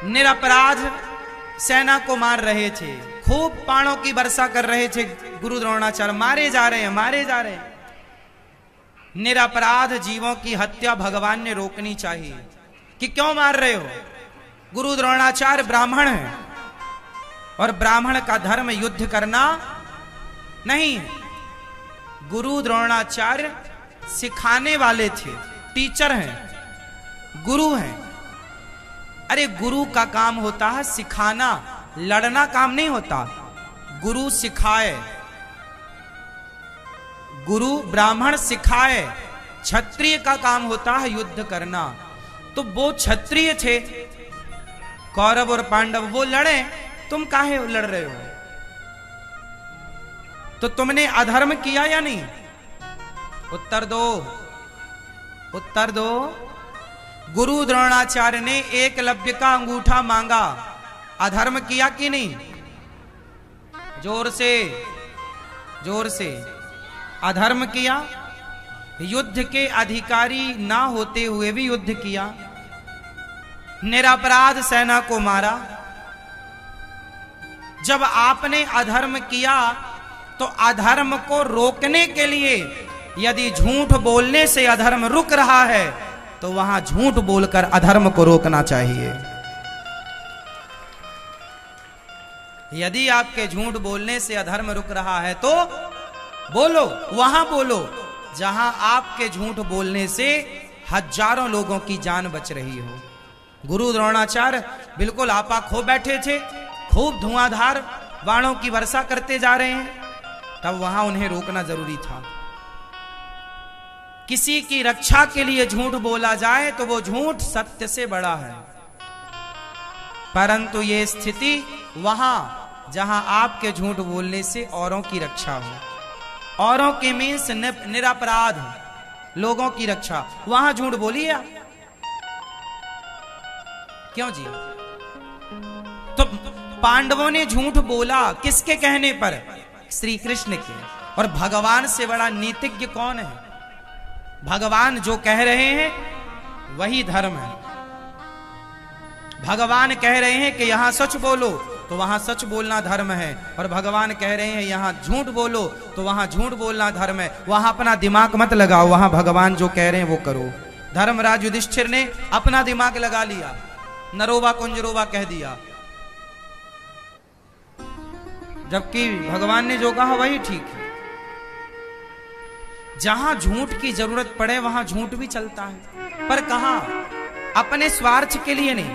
निरपराध सेना को मार रहे थे, खूब बाणों की वर्षा कर रहे थे। गुरु द्रोणाचार्य मारे जा रहे हैं, मारे जा रहे हैं। निरपराध जीवों की हत्या भगवान ने रोकनी चाहिए कि क्यों मार रहे हो? गुरु द्रोणाचार्य ब्राह्मण है और ब्राह्मण का धर्म युद्ध करना नहीं है। गुरु द्रोणाचार्य सिखाने वाले थे, टीचर हैं, गुरु हैं। अरे गुरु का काम होता है सिखाना, लड़ना काम नहीं होता। गुरु सिखाए, गुरु ब्राह्मण सिखाए। क्षत्रिय का काम होता है युद्ध करना। तो वो क्षत्रिय थे, कौरव और पांडव, वो लड़े, तुम काहे लड़ रहे हो? तो तुमने अधर्म किया या नहीं? उत्तर दो, उत्तर दो। गुरु द्रोणाचार्य ने एकलव्य का अंगूठा मांगा, अधर्म किया कि नहीं? जोर से, जोर से। अधर्म किया? युद्ध के अधिकारी ना होते हुए भी युद्ध किया, निरपराध सेना को मारा। जब आपने अधर्म किया तो अधर्म को रोकने के लिए यदि झूठ बोलने से अधर्म रुक रहा है तो वहां झूठ बोलकर अधर्म को रोकना चाहिए। यदि आपके झूठ बोलने से अधर्म रुक रहा है तो बोलो, वहां बोलो जहां आपके झूठ बोलने से हजारों लोगों की जान बच रही हो। गुरु द्रोणाचार्य बिल्कुल आपा खो बैठे थे, खूब धुआंधार बाणों की वर्षा करते जा रहे हैं, तब वहां उन्हें रोकना जरूरी था। किसी की रक्षा के लिए झूठ बोला जाए तो वो झूठ सत्य से बड़ा है, परंतु ये स्थिति वहां जहां आपके झूठ बोलने से औरों की रक्षा हो, औरों के मीन्स निरपराध लोगों की रक्षा, वहां झूठ बोलिए आप। क्यों जी? तो पांडवों ने झूठ बोला किसके कहने पर? श्री कृष्ण के। और भगवान से बड़ा नीतिज्ञ कौन है? भगवान जो कह रहे हैं वही धर्म है। भगवान कह रहे हैं कि यहां सच बोलो तो वहां सच बोलना धर्म है, और भगवान कह रहे हैं यहां झूठ बोलो तो वहां झूठ बोलना धर्म है। वहां अपना दिमाग मत लगाओ, वहां भगवान जो कह रहे हैं वो करो। धर्मराज युधिष्ठिर ने अपना दिमाग लगा लिया, नरोवा कुंजरोवा कह दिया, जबकि भगवान ने जो कहा वही ठीक है। जहां झूठ की जरूरत पड़े वहां झूठ भी चलता है, पर कहां? अपने स्वार्थ के लिए नहीं।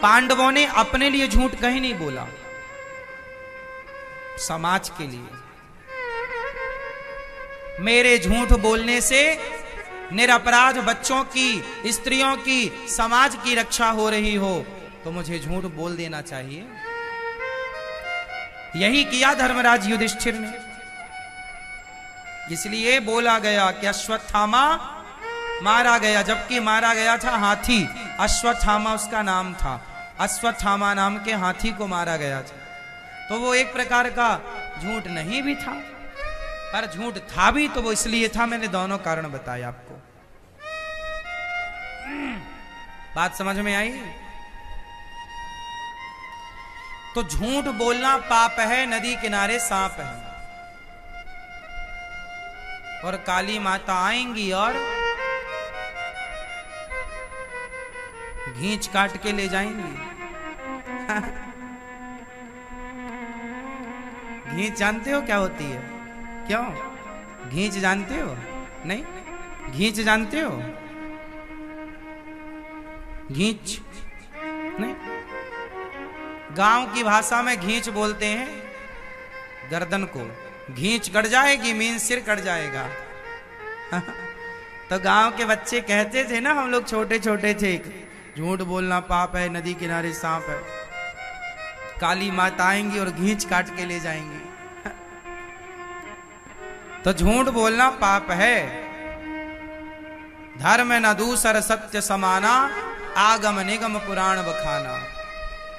पांडवों ने अपने लिए झूठ कहीं नहीं बोला, समाज के लिए। मेरे झूठ बोलने से निरपराध बच्चों की, स्त्रियों की, समाज की रक्षा हो रही हो तो मुझे झूठ बोल देना चाहिए। यही किया धर्मराज युधिष्ठिर ने। इसलिए बोला गया कि अश्वत्थामा मारा गया, जबकि मारा गया था हाथी। अश्वत्थामा उसका नाम था, अश्वत्थामा नाम के हाथी को मारा गया था। तो वो एक प्रकार का झूठ नहीं भी था, पर झूठ था भी तो वो इसलिए था, मैंने दोनों कारण बताए आपको। बात समझ में आई? तो झूठ बोलना पाप है, नदी किनारे सांप है, और काली माता आएंगी और घींच काट के ले जाएंगी। घींच जानते हो क्या होती है? क्यों? घींच जानते हो? नहीं? घींच जानते हो? घींच नहीं? गांव की भाषा में घींच बोलते हैं गर्दन को। घींच कट जाएगी मीन सिर कट जाएगा। तो गांव के बच्चे कहते थे ना, हम लोग छोटे छोटे थे, झूठ बोलना पाप है, नदी किनारे सांप है, काली माता आएंगी और घींच काट के ले जाएंगी। तो झूठ बोलना पाप है। धर्म न दूसर सत्य समाना, आगम निगम पुराण बखाना।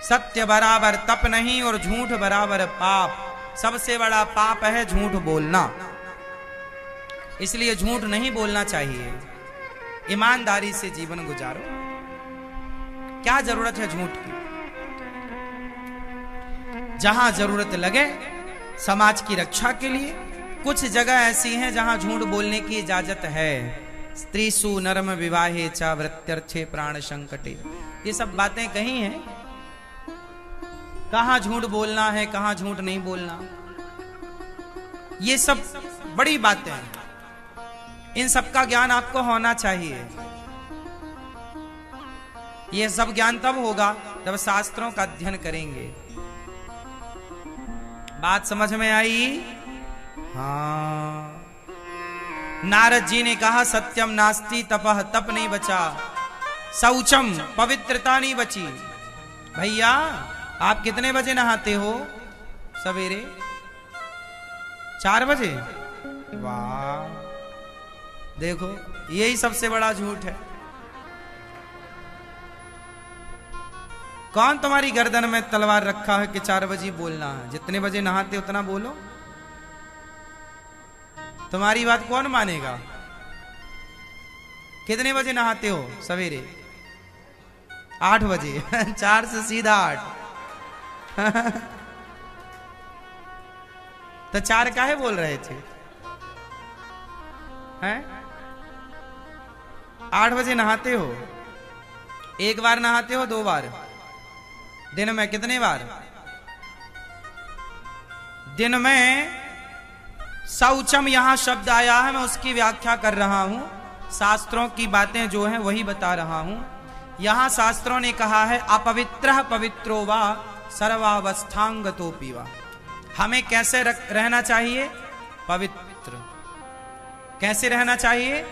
सत्य बराबर तप नहीं और झूठ बराबर पाप। सबसे बड़ा पाप है झूठ बोलना, इसलिए झूठ नहीं बोलना चाहिए। ईमानदारी से जीवन गुजारो। क्या जरूरत है झूठ की? जहां जरूरत लगे समाज की रक्षा के लिए, कुछ जगह ऐसी हैं जहां झूठ बोलने की इजाजत है। स्त्रीसु नरम विवाहे चा वृत्यर्थे प्राण संकटे, ये सब बातें कही हैं। कहां झूठ बोलना है, कहां झूठ नहीं बोलना, ये सब बड़ी बातें हैं। इन सब का ज्ञान आपको होना चाहिए। ये सब ज्ञान तब होगा जब शास्त्रों का अध्ययन करेंगे। बात समझ में आई? हाँ। नारद जी ने कहा सत्यम नास्ति तपह, तप नहीं बचा, शौचम पवित्रता नहीं बची। भैया आप कितने बजे नहाते हो सवेरे? 4 बजे? वाह, देखो यही सबसे बड़ा झूठ है। कौन तुम्हारी गर्दन में तलवार रखा है कि 4 बजे बोलना है? जितने बजे नहाते उतना बोलो। तुम्हारी बात कौन मानेगा? कितने बजे नहाते हो सवेरे? 8 बजे। 4 से सीधा 8। तो 4 काहे बोल रहे थे? हैं? 8 बजे नहाते हो? 1 बार नहाते हो, 2 बार? दिन में कितने बार? दिन में शौचम यहां शब्द आया है, मैं उसकी व्याख्या कर रहा हूं। शास्त्रों की बातें जो हैं वही बता रहा हूं। यहां शास्त्रों ने कहा है अपवित्रः पवित्रो वा सर्वावस्थांगतोपि वा। हमें कैसे रहना चाहिए? पवित्र। कैसे रहना चाहिए?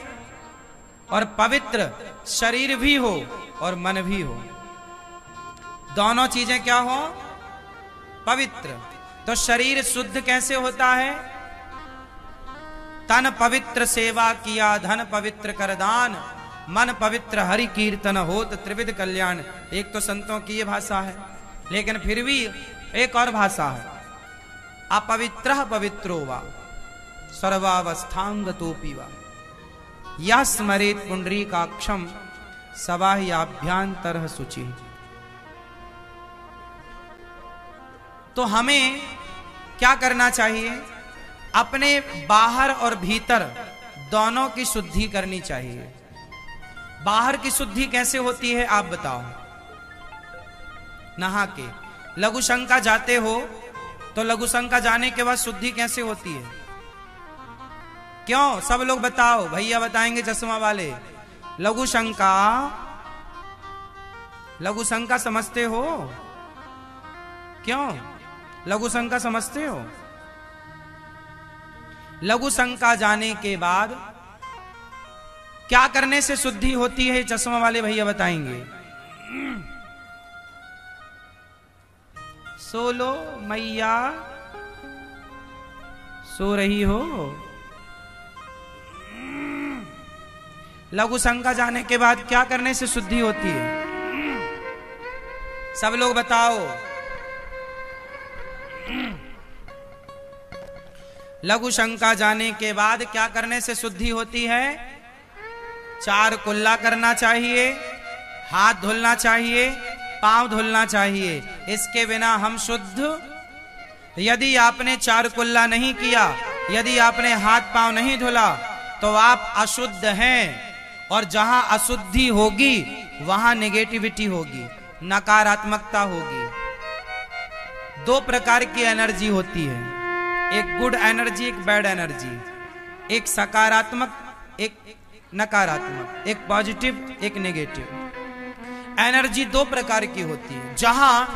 और पवित्र शरीर भी हो और मन भी हो, दोनों चीजें क्या हो? पवित्र। तो शरीर शुद्ध कैसे होता है? तन पवित्र सेवा किया, धन पवित्र करदान, मन पवित्र हरि कीर्तन होत त्रिविध कल्याण। एक तो संतों की ये भाषा है, लेकिन फिर भी एक और भाषा है अपवित्रः पवित्रो वा सर्वावस्थांगतोपि वा यः स्मरेत् पुंडरीकाक्षं सबाह्याभ्यंतरः शुचिः। तो हमें क्या करना चाहिए? अपने बाहर और भीतर दोनों की शुद्धि करनी चाहिए। बाहर की शुद्धि कैसे होती है आप बताओ? नहा के। लघु शंका जाते हो तो लघु शंका जाने के बाद शुद्धि कैसे होती है? क्यों? सब लोग बताओ, भैया बताएंगे चश्मा वाले। लघु शंका समझते हो? क्यों लघु शंका समझते हो? लघु शंका जाने के बाद क्या करने से शुद्धि होती है? चश्मा वाले भैया बताएंगे। सो लो मैया, सो रही हो? लघु शंका जाने के बाद क्या करने से शुद्धि होती है? सब लोग बताओ। लघु शंका जाने के बाद क्या करने से शुद्धि होती है? 4 कुल्ला करना चाहिए, हाथ धुलना चाहिए, पांव धुलना चाहिए। इसके बिना हम शुद्ध। यदि आपने 4 कुल्ला नहीं किया, यदि आपने हाथ पांव नहीं धुला, तो आप अशुद्ध हैं। और जहां अशुद्धि होगी वहां नेगेटिविटी होगी, नकारात्मकता होगी। 2 प्रकार की एनर्जी होती है, एक गुड एनर्जी, एक बैड एनर्जी, एक सकारात्मक, एक नकारात्मक, एक पॉजिटिव, एक नेगेटिव। एनर्जी 2 प्रकार की होती है। जहां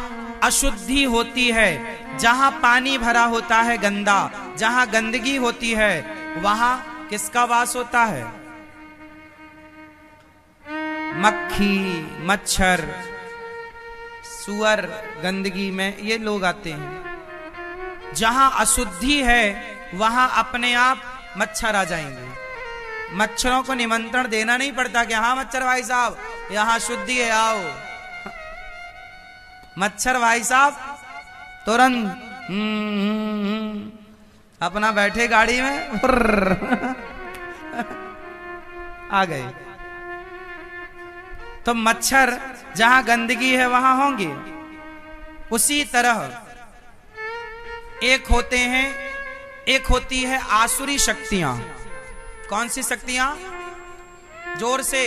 अशुद्धि होती है, जहां पानी भरा होता है गंदा, जहां गंदगी होती है, वहां किसका वास होता है? मक्खी, मच्छर, सुअर, गंदगी में ये लोग आते हैं। जहां अशुद्धि है वहां अपने आप मच्छर आ जाएंगे। मच्छरों को निमंत्रण देना नहीं पड़ता कि हाँ मच्छर भाई साहब यहां शुद्धि है, आओ। मच्छर भाई साहब तुरंत अपना बैठे गाड़ी में आ गए। तो मच्छर जहां गंदगी है वहां होंगे। उसी तरह एक होती है आसुरी शक्तियां। कौन सी शक्तियां? जोर से।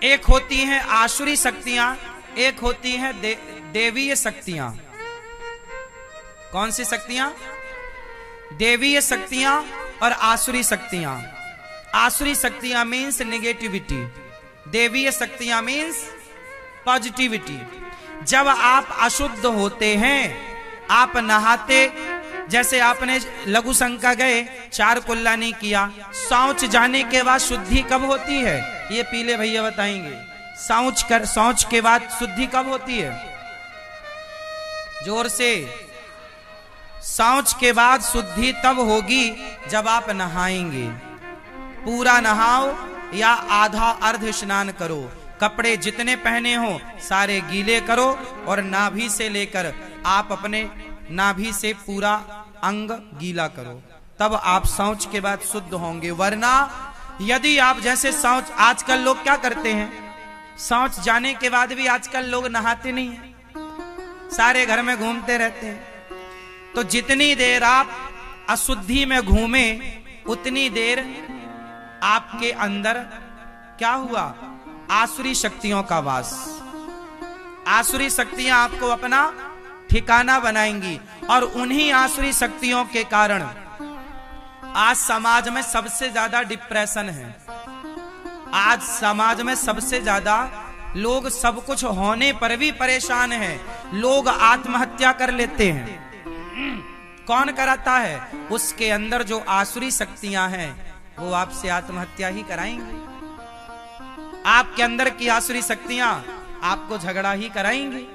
एक होती हैं आसुरी शक्तियां, एक होती हैं देवीय शक्तियां। कौन सी शक्तियां? देवीय शक्तियां और आसुरी शक्तियां। आसुरी शक्तियां मीन्स नेगेटिविटी, देवीय शक्तियां मीन्स पॉजिटिविटी। जब आप अशुद्ध होते हैं, आप नहाते, जैसे आपने लघु शंका गए, 4 कुल्ला नहीं किया, शौच जाने के बाद शुद्धि कब होती है? ये पीले भैया बताएंगे। शौच के बाद शुद्धि कब होती है? जोर से। शौच के बाद शुद्धि तब होगी जब आप नहाएंगे। पूरा नहाओ या आधा अर्ध स्नान करो, कपड़े जितने पहने हो सारे गीले करो और नाभि से लेकर आप अपने नाभि से पूरा अंग गीला करो, तब आप शौच के बाद शुद्ध होंगे। वरना यदि आप जैसे शौच, आजकल लोग क्या करते हैं, शौच जाने के बाद भी आजकल लोग नहाते नहीं हैं, सारे घर में घूमते रहते हैं। तो जितनी देर आप अशुद्धि में घूमे उतनी देर आपके अंदर क्या हुआ? आसुरी शक्तियों का वास। आसुरी शक्तियां आपको अपना ठिकाना बनाएंगी और उन्हीं आसुरी शक्तियों के कारण आज समाज में सबसे ज्यादा डिप्रेशन है। आज समाज में सबसे ज्यादा लोग सब कुछ होने पर भी परेशान हैं। लोग आत्महत्या कर लेते हैं। कौन कराता है? उसके अंदर जो आसुरी शक्तियां हैं वो आपसे आत्महत्या ही कराएंगे। आपके अंदर की आसुरी शक्तियां आपको झगड़ा ही कराएंगी,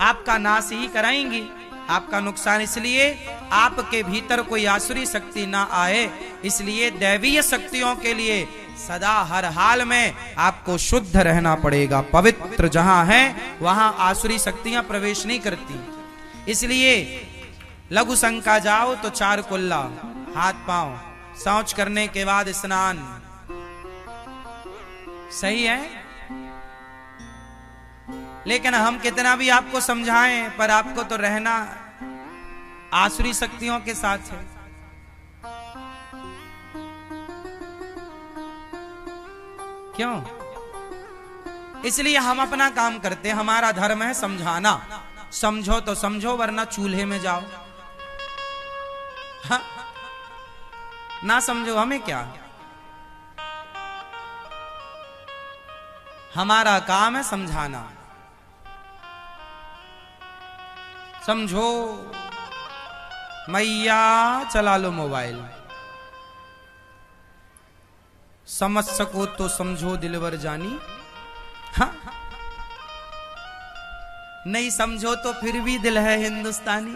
आपका नाश ही कराएंगी, आपका नुकसान। इसलिए आपके भीतर कोई आसुरी शक्ति ना आए, इसलिए दैवीय शक्तियों के लिए सदा हर हाल में आपको शुद्ध रहना पड़ेगा। पवित्र जहां है वहां आसुरी शक्तियां प्रवेश नहीं करती। इसलिए लघु शंका जाओ तो 4 कुल्ला, हाथ पांव, शौच करने के बाद स्नान। सही है, लेकिन हम कितना भी आपको समझाएं पर आपको तो रहना आसुरी शक्तियों के साथ है। क्यों? इसलिए हम अपना काम करते हैं, हमारा धर्म है समझाना। समझो तो समझो वरना चूल्हे में जाओ। हाँ? ना समझो हमें क्या, हमारा काम है समझाना। समझो मैया, चला लो मोबाइल, समझ सको तो समझो दिलवर जानी। हाँ? नहीं समझो तो फिर भी दिल है हिंदुस्तानी।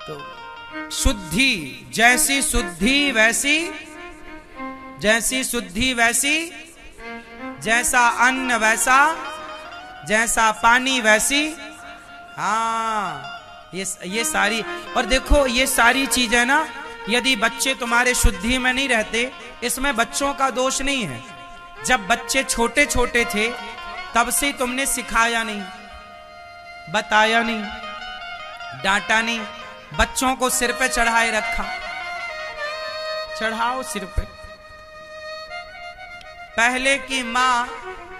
तो शुद्धि, जैसी शुद्धि वैसी, जैसी शुद्धि वैसी, जैसा अन्न वैसा, जैसा पानी वैसी। हाँ, ये सारी, और देखो ये सारी चीजें ना, यदि बच्चे तुम्हारे शुद्धि में नहीं रहते, इसमें बच्चों का दोष नहीं है। जब बच्चे छोटे छोटे थे तब से तुमने सिखाया नहीं, बताया नहीं, डांटा नहीं, बच्चों को सिर पे चढ़ाए रखा। चढ़ाओ सिर पे। पहले की माँ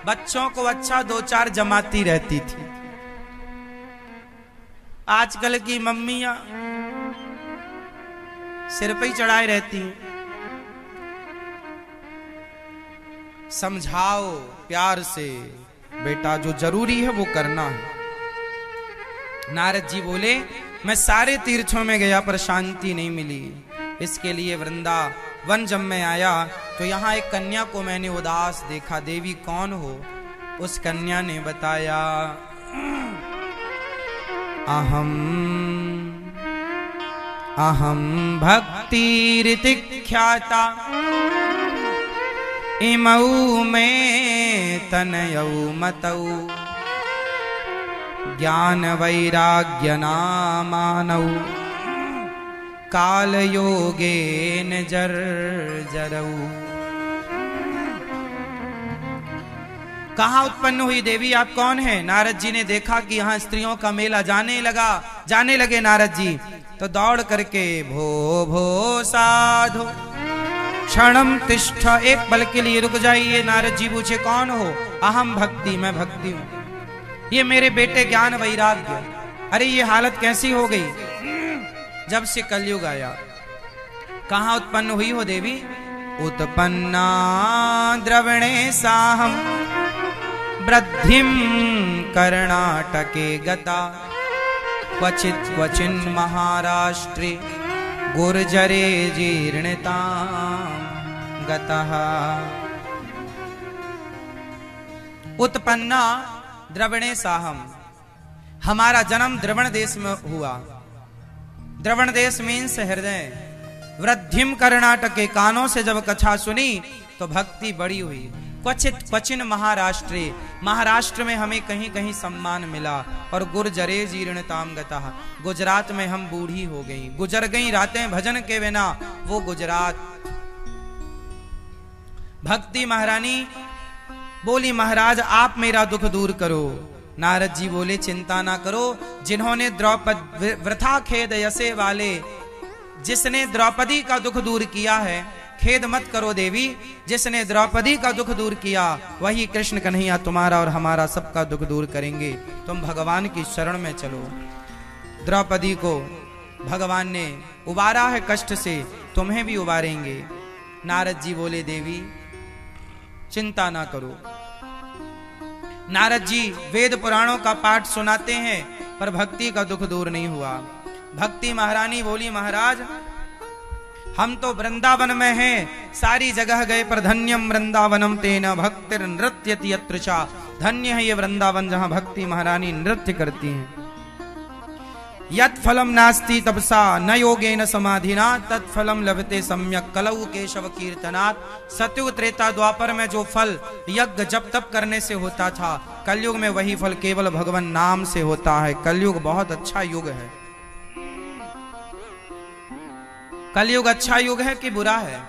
बच्चों को अच्छा 2-4 जमाती रहती थी। आजकल की मम्मियां सिर पे ही चढ़ाए रहती हैं। समझाओ प्यार से, बेटा जो जरूरी है वो करना है। नारद जी बोले, मैं सारे तीर्थों में गया पर शांति नहीं मिली। इसके लिए वृंदावन जब मैं आया तो यहाँ एक कन्या को मैंने उदास देखा। देवी कौन हो? उस कन्या ने बताया, अहम अहम भक्तिरिति ख्याता, इमऊ में तनयौ मतौ, ज्ञान वैराग्य नामानौ, काल योगेन जर्जरौ। कहाँ उत्पन्न हुई देवी, आप कौन हैं? नारद जी ने देखा कि यहाँ स्त्रियों का मेला जाने लगे नारद जी, तो दौड़ करके भो भो साधो क्षणम तिष्ठ, एक पल के लिए रुक जाइए। नारद जी पूछे कौन हो? अहम भक्ति, मैं भक्ति हूं। ये मेरे बेटे ज्ञान वैराग्य। अरे ये हालत कैसी हो गई? जब से कलयुग आया। कहाँ उत्पन्न हुई हो देवी? उत्पन्ना द्रवणे साहम वृद्धिम कर्णाटके गता, क्वचित क्वचिन महाराष्ट्रे गुर्जरे जीर्णताम गतः। उत्पन्ना द्रवणे साहम, हमारा जन्म द्रवण देश में हुआ। द्रवण देश मीन्स हृदय। वृद्धिम कर्नाटक के, कानों से जब कथा सुनी तो भक्ति बड़ी हुई। क्वचित क्वचिन महाराष्ट्रे, महाराष्ट्र में हमें कहीं कहीं सम्मान मिला। और गुर्जरे जीर्णताम गतः, गुजरात में हम बूढ़ी हो गई, गुजर गई रातें भजन के बिना। वो गुजरात। भक्ति महारानी बोली, महाराज आप मेरा दुख दूर करो। नारद जी बोले, चिंता ना करो। जिन्होंने द्रौपदी वृथा खेद यसे वाले, जिसने द्रौपदी का दुख दूर किया है, खेद मत करो देवी। जिसने द्रौपदी का दुख दूर किया वही कृष्ण कन्हैया तुम्हारा और हमारा सबका दुख दूर करेंगे। तुम भगवान की शरण में चलो। द्रौपदी को भगवान ने उबारा है कष्ट से, तुम्हें भी उबारेंगे। नारद जी बोले, देवी चिंता ना करो। नारद जी वेद पुराणों का पाठ सुनाते हैं पर भक्ति का दुख दूर नहीं हुआ। भक्ति महारानी बोली, महाराज हम तो वृंदावन में हैं, सारी जगह गए पर धन्यम वृंदावनम तेन भक्तिर नृत्यति यत्र चा। धन्य है ये वृंदावन जहां भक्ति महारानी नृत्य करती हैं। यत् फलम नास्ति तपसा न योगेन समाधिना, तत्फलम लभते सम्यक कलौ केशव कीर्तनात्। सतयुग त्रेता द्वापर में जो फल यज्ञ जप तप करने से होता था, कलयुग में वही फल केवल भगवान नाम से होता है। कलयुग बहुत अच्छा युग है। कलयुग अच्छा युग है कि बुरा है?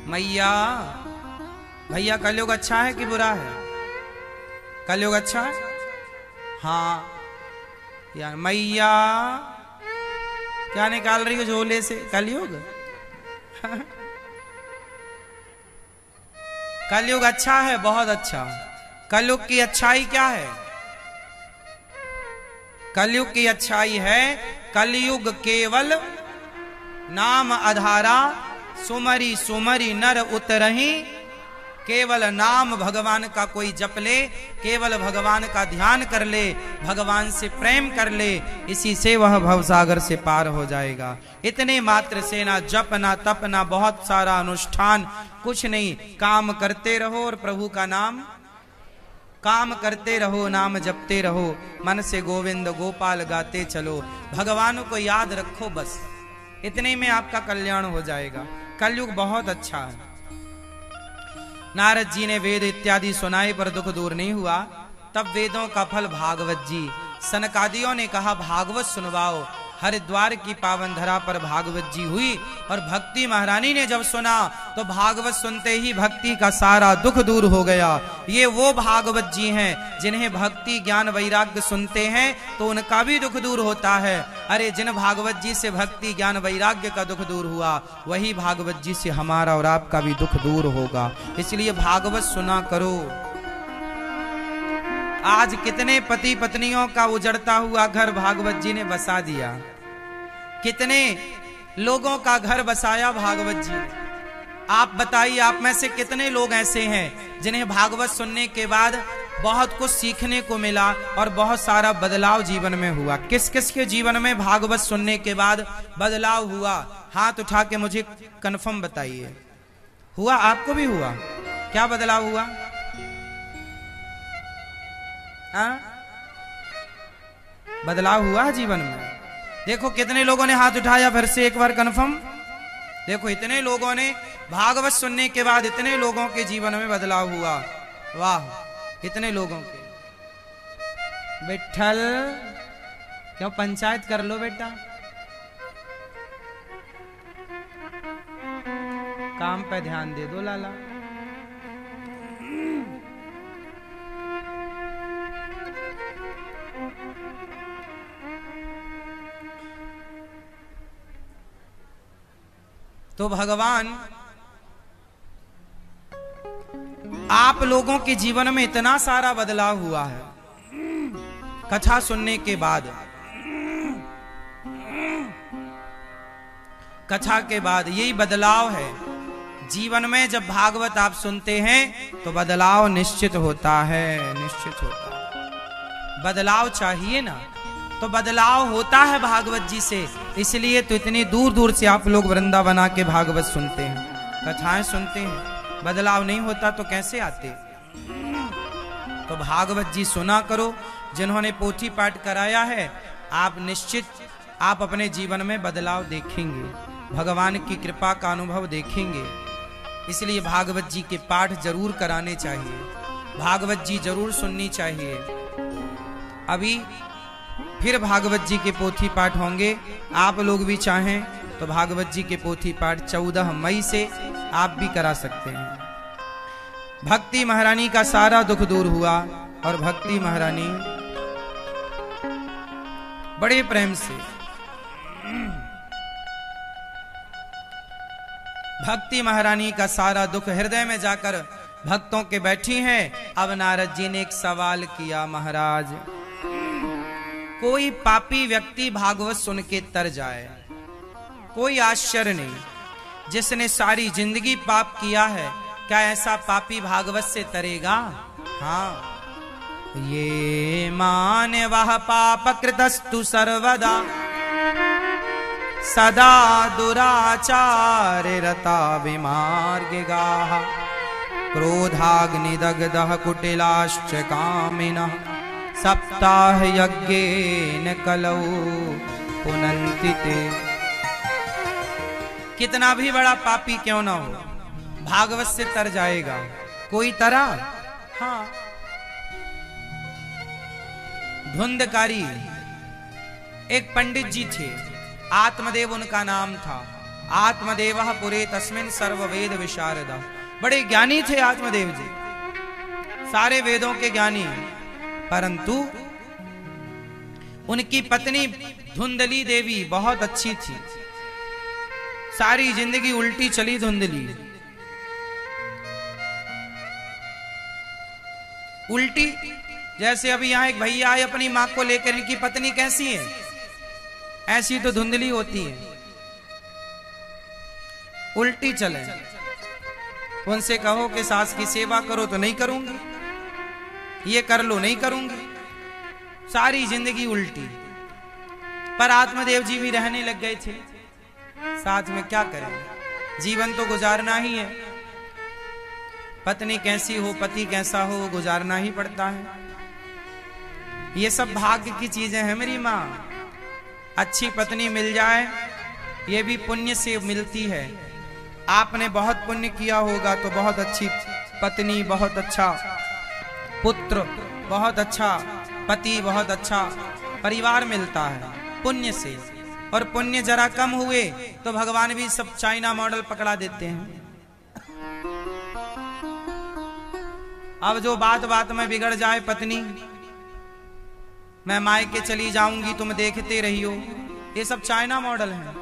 मैया भैया, कलयुग अच्छा है कि बुरा है? कलयुग अच्छा है? हाँ यार, मैया क्या निकाल रही हो झोले से? कलयुग कलयुग अच्छा है, बहुत अच्छा। कलयुग की अच्छाई क्या है? कलयुग की अच्छाई है, कलयुग केवल नाम आधारा, सुमरी सुमरी नर उतरही। केवल नाम भगवान का कोई जप ले, केवल भगवान का ध्यान कर ले, भगवान से प्रेम कर ले, इसी से वह भवसागर से पार हो जाएगा। इतने मात्र से ना जप ना तप ना बहुत सारा अनुष्ठान, कुछ नहीं। काम करते रहो और प्रभु का नाम, काम करते रहो, नाम जपते रहो, मन से गोविंद गोपाल गाते चलो, भगवान को याद रखो, बस इतने में आपका कल्याण हो जाएगा। कलयुग बहुत अच्छा है। नारद जी ने वेद इत्यादि सुनाए पर दुख दूर नहीं हुआ। तब वेदों का फल भागवत जी। सनकादियों ने कहा भागवत सुनवाओ। हरिद्वार की पावन धरा पर भागवत जी हुई और भक्ति महारानी ने जब सुना तो भागवत सुनते ही भक्ति का सारा दुख दूर हो गया। ये वो भागवत जी हैं जिन्हें भक्ति ज्ञान वैराग्य सुनते हैं तो उनका भी दुख दूर होता है। अरे जिन भागवत जी से भक्ति ज्ञान वैराग्य का दुख दूर हुआ वही भागवत जी से हमारा और आपका भी दुख दूर होगा। इसलिए भागवत सुना करो। आज कितने पति पत्नियों का उजड़ता हुआ घर भागवत जी ने बसा दिया। कितने लोगों का घर बसाया भागवत जी ने। आप बताइए, आप में से कितने लोग ऐसे हैं जिन्हें भागवत सुनने के बाद बहुत कुछ सीखने को मिला और बहुत सारा बदलाव जीवन में हुआ। किस किस के जीवन में भागवत सुनने के बाद बदलाव हुआ? हाथ उठा के मुझे कन्फर्म बताइए। हुआ? आपको भी हुआ? क्या बदलाव हुआ? बदलाव हुआ जीवन में। देखो कितने लोगों ने हाथ उठाया, फिर से एक बार कंफर्म। देखो इतने लोगों ने भागवत सुनने के बाद इतने लोगों के जीवन में बदलाव हुआ। वाह, इतने लोगों के। विठ्ठल, क्यों पंचायत कर लो बेटा, काम पे ध्यान दे दो लाला। तो भगवान आप लोगों के जीवन में इतना सारा बदलाव हुआ है कथा सुनने के बाद। कथा के बाद यही बदलाव है जीवन में। जब भागवत आप सुनते हैं तो बदलाव निश्चित होता है, निश्चित होता है। बदलाव चाहिए ना, तो बदलाव होता है भागवत जी से। इसलिए तो इतनी दूर दूर से आप लोग वृंदावन आके भागवत सुनते हैं, कथाएं सुनते हैं। बदलाव नहीं होता तो कैसे आते? तो भागवत जी सुना करो। जिन्होंने पोथी पाठ कराया है आप निश्चित आप अपने जीवन में बदलाव देखेंगे, भगवान की कृपा का अनुभव देखेंगे। इसलिए भागवत जी के पाठ जरूर कराने चाहिए, भागवत जी जरूर सुननी चाहिए। अभी फिर भागवत जी के पोथी पाठ होंगे। आप लोग भी चाहें तो भागवत जी के पोथी पाठ 14 मई से आप भी करा सकते हैं। भक्ति महारानी का सारा दुख दूर हुआ और भक्ति महारानी बड़े प्रेम से भक्ति महारानी का सारा दुख हृदय में जाकर भक्तों के बैठी हैं। अब नारद जी ने एक सवाल किया, महाराज कोई पापी व्यक्ति भागवत सुन के तर जाए, कोई आश्चर्य नहीं। जिसने सारी जिंदगी पाप किया है, क्या ऐसा पापी भागवत से तरेगा? हाँ, ये मान वह पाप कृतस्तु सर्वदा सदा दुराचार रता विमार्गिगाः क्रोधाग्निदग्धः कुटिलाश्च कामिनः सप्ताह यज्ञेन कलौ पुनन्ति ते। कितना भी बड़ा पापी क्यों ना हो, भागवत से तर जाएगा। कोई तरा? हाँ, धुंधकारी एक पंडित जी थे, आत्मदेव उनका नाम था। आत्मदेवः पुरे तस्मिन् सर्ववेद विशारदा। बड़े ज्ञानी थे आत्मदेव जी, सारे वेदों के ज्ञानी। परंतु उनकी पत्नी धुंधली देवी बहुत अच्छी थी, सारी जिंदगी उल्टी चली धुंधली। उल्टी जैसे अभी यहां एक भैया आए अपनी मां को लेकर, इनकी पत्नी कैसी है, ऐसी तो धुंधली होती है, उल्टी चले। उनसे कहो कि सास की सेवा करो तो नहीं करूंगी, ये कर लो नहीं करूंगी, सारी जिंदगी उल्टी। पर आत्मदेव जी भी रहने लग गए थे साथ में। क्या करें, जीवन तो गुजारना ही है। पत्नी कैसी हो पति कैसा हो वो गुजारना ही पड़ता है। ये सब भाग्य की चीजें हैं मेरी माँ। अच्छी पत्नी मिल जाए ये भी पुण्य से मिलती है। आपने बहुत पुण्य किया होगा तो बहुत अच्छी पत्नी बहुत अच्छा, पुत्र बहुत अच्छा, पति बहुत अच्छा, परिवार मिलता है पुण्य से। और पुण्य जरा कम हुए तो भगवान भी सब चाइना मॉडल पकड़ा देते हैं। अब जो बात बात में बिगड़ जाए पत्नी, मैं मायके चली जाऊंगी तुम देखते रहियो, ये सब चाइना मॉडल है।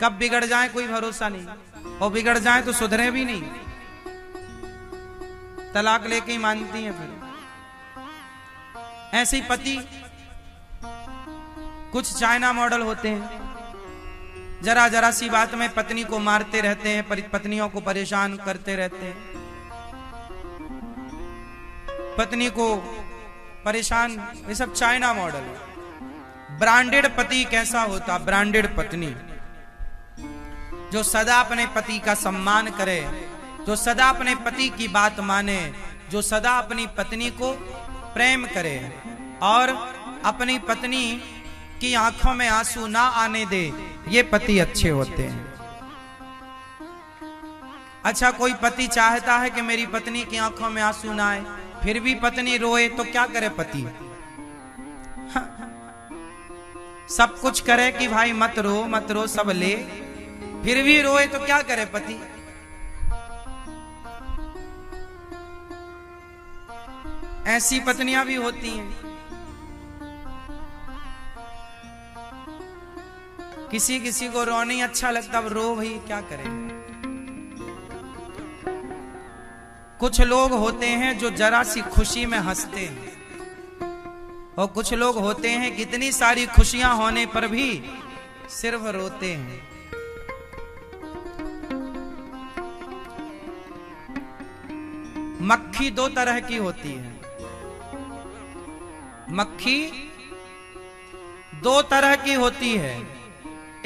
कब बिगड़ जाए कोई भरोसा नहीं, और बिगड़ जाए तो सुधरे भी नहीं, तलाक लेके ही मानती हैं फिर। ऐसे ही पति कुछ चाइना मॉडल होते हैं, जरा जरा सी बात में पत्नी को मारते रहते हैं, पत्नियों को परेशान करते रहते हैं, पत्नी को परेशान, ये सब चाइना मॉडल है। ब्रांडेड पति कैसा होता? ब्रांडेड पत्नी जो सदा अपने पति का सम्मान करे, जो सदा अपने पति की बात माने, जो सदा अपनी पत्नी को प्रेम करे और अपनी पत्नी की आंखों में आंसू ना आने दे, ये पति अच्छे होते हैं। अच्छा, कोई पति चाहता है कि मेरी पत्नी की आंखों में आंसू ना आए, फिर भी पत्नी रोए तो क्या करे पति? सब कुछ करे कि भाई मत रो सब ले, फिर भी रोए तो क्या करे पति? ऐसी पत्नियां भी होती हैं। किसी किसी को रो नहीं अच्छा लगता, अब रो भाई क्या करें। कुछ लोग होते हैं जो जरा सी खुशी में हंसते हैं, और कुछ लोग होते हैं कितनी सारी खुशियां होने पर भी सिर्फ रोते हैं। मक्खी दो तरह की होती है, मक्खी दो तरह की होती है।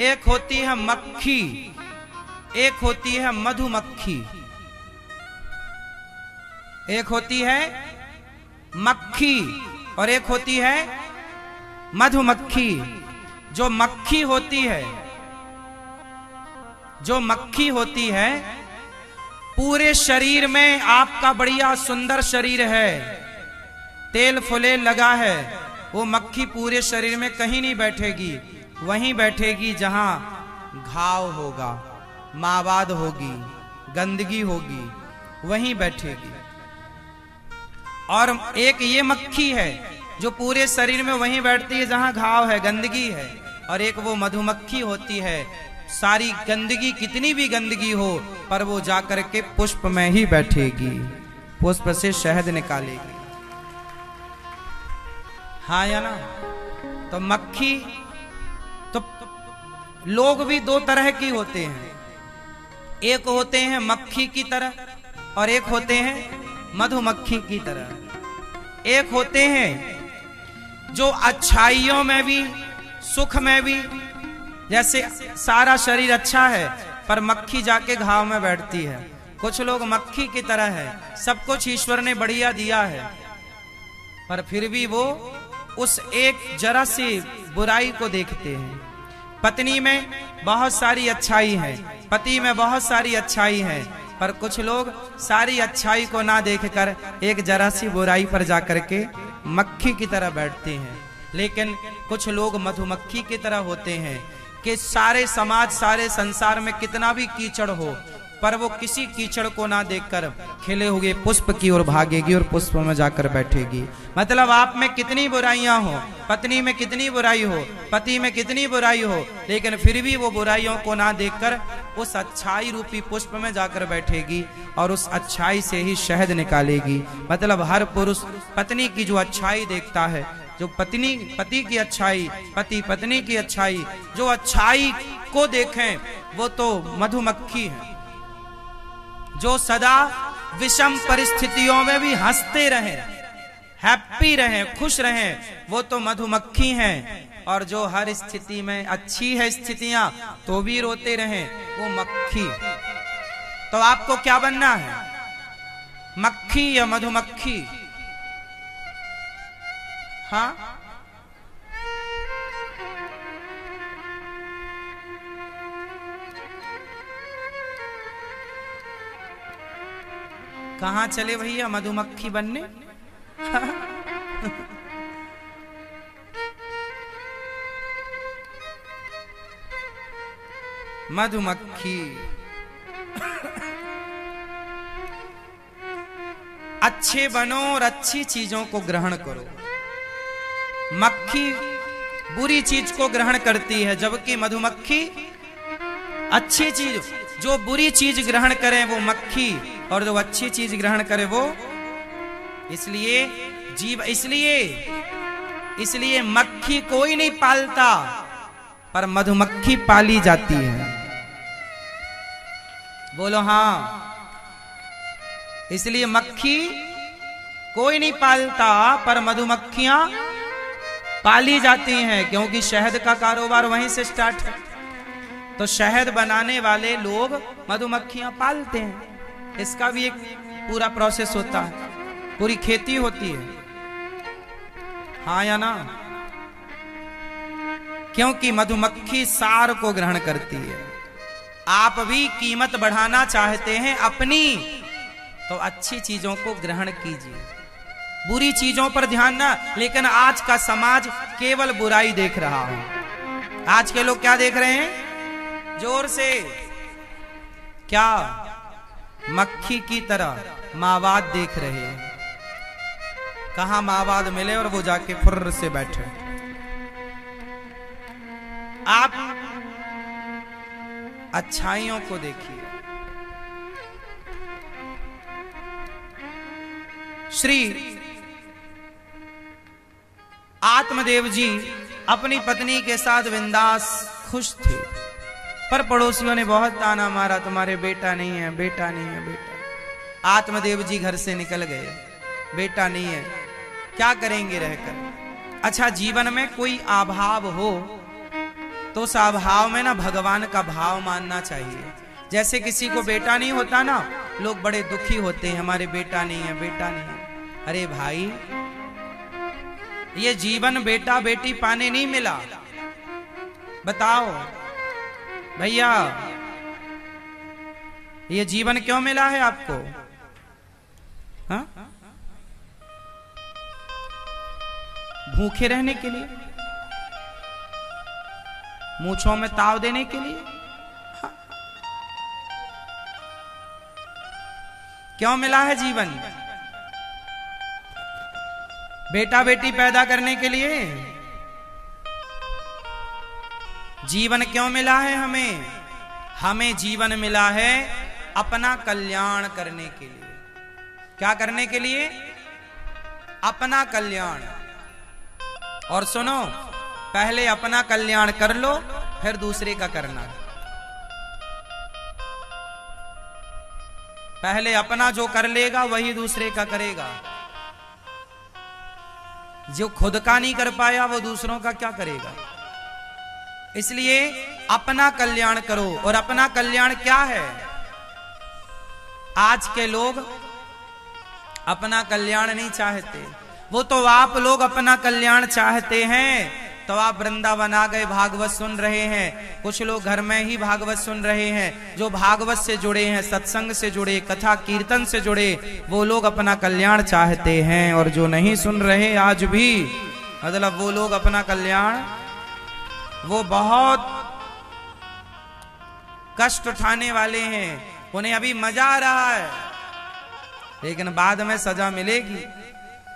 एक होती है मक्खी, एक होती है मधुमक्खी। एक होती है मक्खी और एक होती है मधुमक्खी। जो मक्खी होती है, जो मक्खी होती है, पूरे शरीर में आपका बढ़िया सुंदर शरीर है, तेल फुले लगा है, वो मक्खी पूरे शरीर में कहीं नहीं बैठेगी, वहीं बैठेगी जहां घाव होगा, मावाद होगी, गंदगी होगी, वहीं बैठेगी। और एक ये मक्खी है जो पूरे शरीर में वहीं बैठती है जहां घाव है, गंदगी है। और एक वो मधुमक्खी होती है, सारी गंदगी, कितनी भी गंदगी हो, पर वो जाकर के पुष्प में ही बैठेगी, पुष्प से शहद निकालेगी। हाँ या ना? तो मक्खी, तो लोग भी दो तरह की होते हैं, एक होते हैं मक्खी की तरह और एक होते हैं मधुमक्खी की तरह। एक होते हैं जो अच्छाइयों में भी, सुख में भी, जैसे सारा शरीर अच्छा है पर मक्खी जाके घाव में बैठती है। कुछ लोग मक्खी की तरह है, सब कुछ ईश्वर ने बढ़िया दिया है, पर फिर भी वो उस एक जरा सी बुराई को देखते हैं। पत्नी में बहुत सारी अच्छाई है, पति में बहुत सारी अच्छाई है, पर कुछ लोग सारी अच्छाई को ना देखकर एक जरा सी बुराई पर जाकर के मक्खी की तरह बैठते हैं। लेकिन कुछ लोग मधुमक्खी की तरह होते हैं कि सारे समाज, सारे संसार में कितना भी कीचड़ हो, पर वो किसी कीचड़ को ना देखकर खिले हुए पुष्प की ओर भागेगी और पुष्प में जाकर बैठेगी। मतलब आप में कितनी बुराइयां हो, पत्नी में कितनी बुराई हो, पति में कितनी बुराई हो, लेकिन फिर भी वो बुराइयों को ना देखकर उस अच्छाई रूपी पुष्प में जाकर बैठेगी और उस अच्छाई से ही शहद निकालेगी। मतलब हर पुरुष पत्नी की जो अच्छाई देखता है, जो पत्नी पति की अच्छाई, पति पत्नी की अच्छाई, जो अच्छाई को देखें वो तो मधुमक्खी है। जो सदा विषम परिस्थितियों में भी हंसते रहें, हैप्पी रहें, खुश रहें, वो तो मधुमक्खी हैं। और जो हर स्थिति में अच्छी है स्थितियां तो भी रोते रहें, वो मक्खी। तो आपको क्या बनना है, मक्खी या मधुमक्खी? हाँ, कहाँ चले भैया मधुमक्खी बनने? मधुमक्खी अच्छे बनो और अच्छी चीजों को ग्रहण करो। मक्खी बुरी चीज को ग्रहण करती है, जबकि मधुमक्खी अच्छी चीज, जो बुरी चीज ग्रहण करे वो मक्खी और जो अच्छी चीज ग्रहण करे वो, इसलिए इसलिए मक्खी कोई नहीं पालता, पर मधुमक्खी पाली जाती है। बोलो हाँ। इसलिए मक्खी कोई नहीं पालता, पर मधुमक्खियां पाली जाती हैं, क्योंकि शहद का कारोबार वहीं से स्टार्ट है। तो शहद बनाने वाले लोग मधुमक्खियां पालते हैं। इसका भी एक पूरा प्रोसेस होता है, पूरी खेती होती है। हाँ या ना? क्योंकि मधुमक्खी सार को ग्रहण करती है। आप भी कीमत बढ़ाना चाहते हैं अपनी, तो अच्छी चीजों को ग्रहण कीजिए, बुरी चीजों पर ध्यान ना। लेकिन आज का समाज केवल बुराई देख रहा है। आज के लोग क्या देख रहे हैं? जोर से क्या? मक्खी की तरह मावाद देख रहे हैं। कहां मावाद मिले और वो जाके फुर्र से बैठे। आप अच्छाइयों को देखिए। श्री आत्मदेव जी अपनी पत्नी के साथ बिंदास खुश थे, पर पड़ोसियों ने बहुत ताना मारा, तुम्हारे बेटा नहीं है, बेटा नहीं है, बेटा। आत्मदेव जी घर से निकल गए, बेटा नहीं है, क्या करेंगे रहकर। अच्छा, जीवन में कोई अभाव हो तो उस अभाव में ना भगवान का भाव मानना चाहिए। जैसे किसी को बेटा नहीं होता ना, लोग बड़े दुखी होते हैं, हमारे बेटा नहीं है, बेटा नहीं है। अरे भाई, ये जीवन बेटा बेटी पाने नहीं मिला। बताओ भैया, ये जीवन क्यों मिला है आपको? हाँ? भूखे रहने के लिए, मूंछों में ताव देने के लिए? हाँ। क्यों मिला है जीवन? बेटा बेटी पैदा करने के लिए जीवन क्यों मिला है हमें? हमें जीवन मिला है अपना कल्याण करने के लिए। क्या करने के लिए? अपना कल्याण। और सुनो, पहले अपना कल्याण कर लो, फिर दूसरे का करना। पहले अपना जो कर लेगा वही दूसरे का करेगा। जो खुद का नहीं कर पाया वो दूसरों का क्या करेगा? इसलिए अपना कल्याण करो। और अपना कल्याण क्या है? आज के लोग अपना कल्याण नहीं चाहते। वो तो आप लोग अपना कल्याण चाहते हैं, तो आप वृंदावन आ गए, भागवत सुन रहे हैं। कुछ लोग घर में ही भागवत सुन रहे हैं। जो भागवत से जुड़े हैं, सत्संग से जुड़े, कथा कीर्तन से जुड़े, वो लोग अपना कल्याण चाहते हैं। और जो नहीं सुन रहे आज भी, मतलब वो लोग अपना कल्याण, वो बहुत कष्ट उठाने वाले हैं। उन्हें अभी मजा आ रहा है, लेकिन बाद में सजा मिलेगी।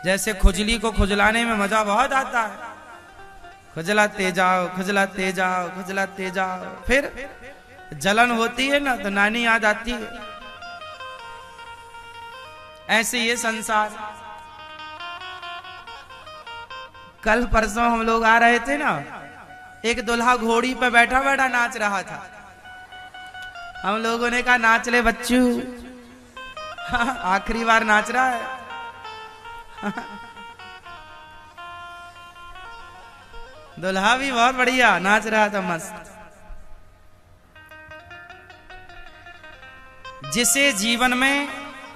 जैसे खुजली को खुजलाने में मजा बहुत आता है, खुजलाते जाओ, खुजलाते जाओ, खुजलाते जाओ, फिर जलन होती है ना, तो नानी याद आती है। ऐसे ये संसार। कल परसों हम लोग आ रहे थे ना, एक दूल्हा घोड़ी पे बैठा बैठा नाच रहा था। हम लोगों ने कहा, नाच ले बच्चू, आखिरी बार नाच रहा है। दूल्हा भी बहुत बढ़िया नाच रहा था, मस्त। जिसे जीवन में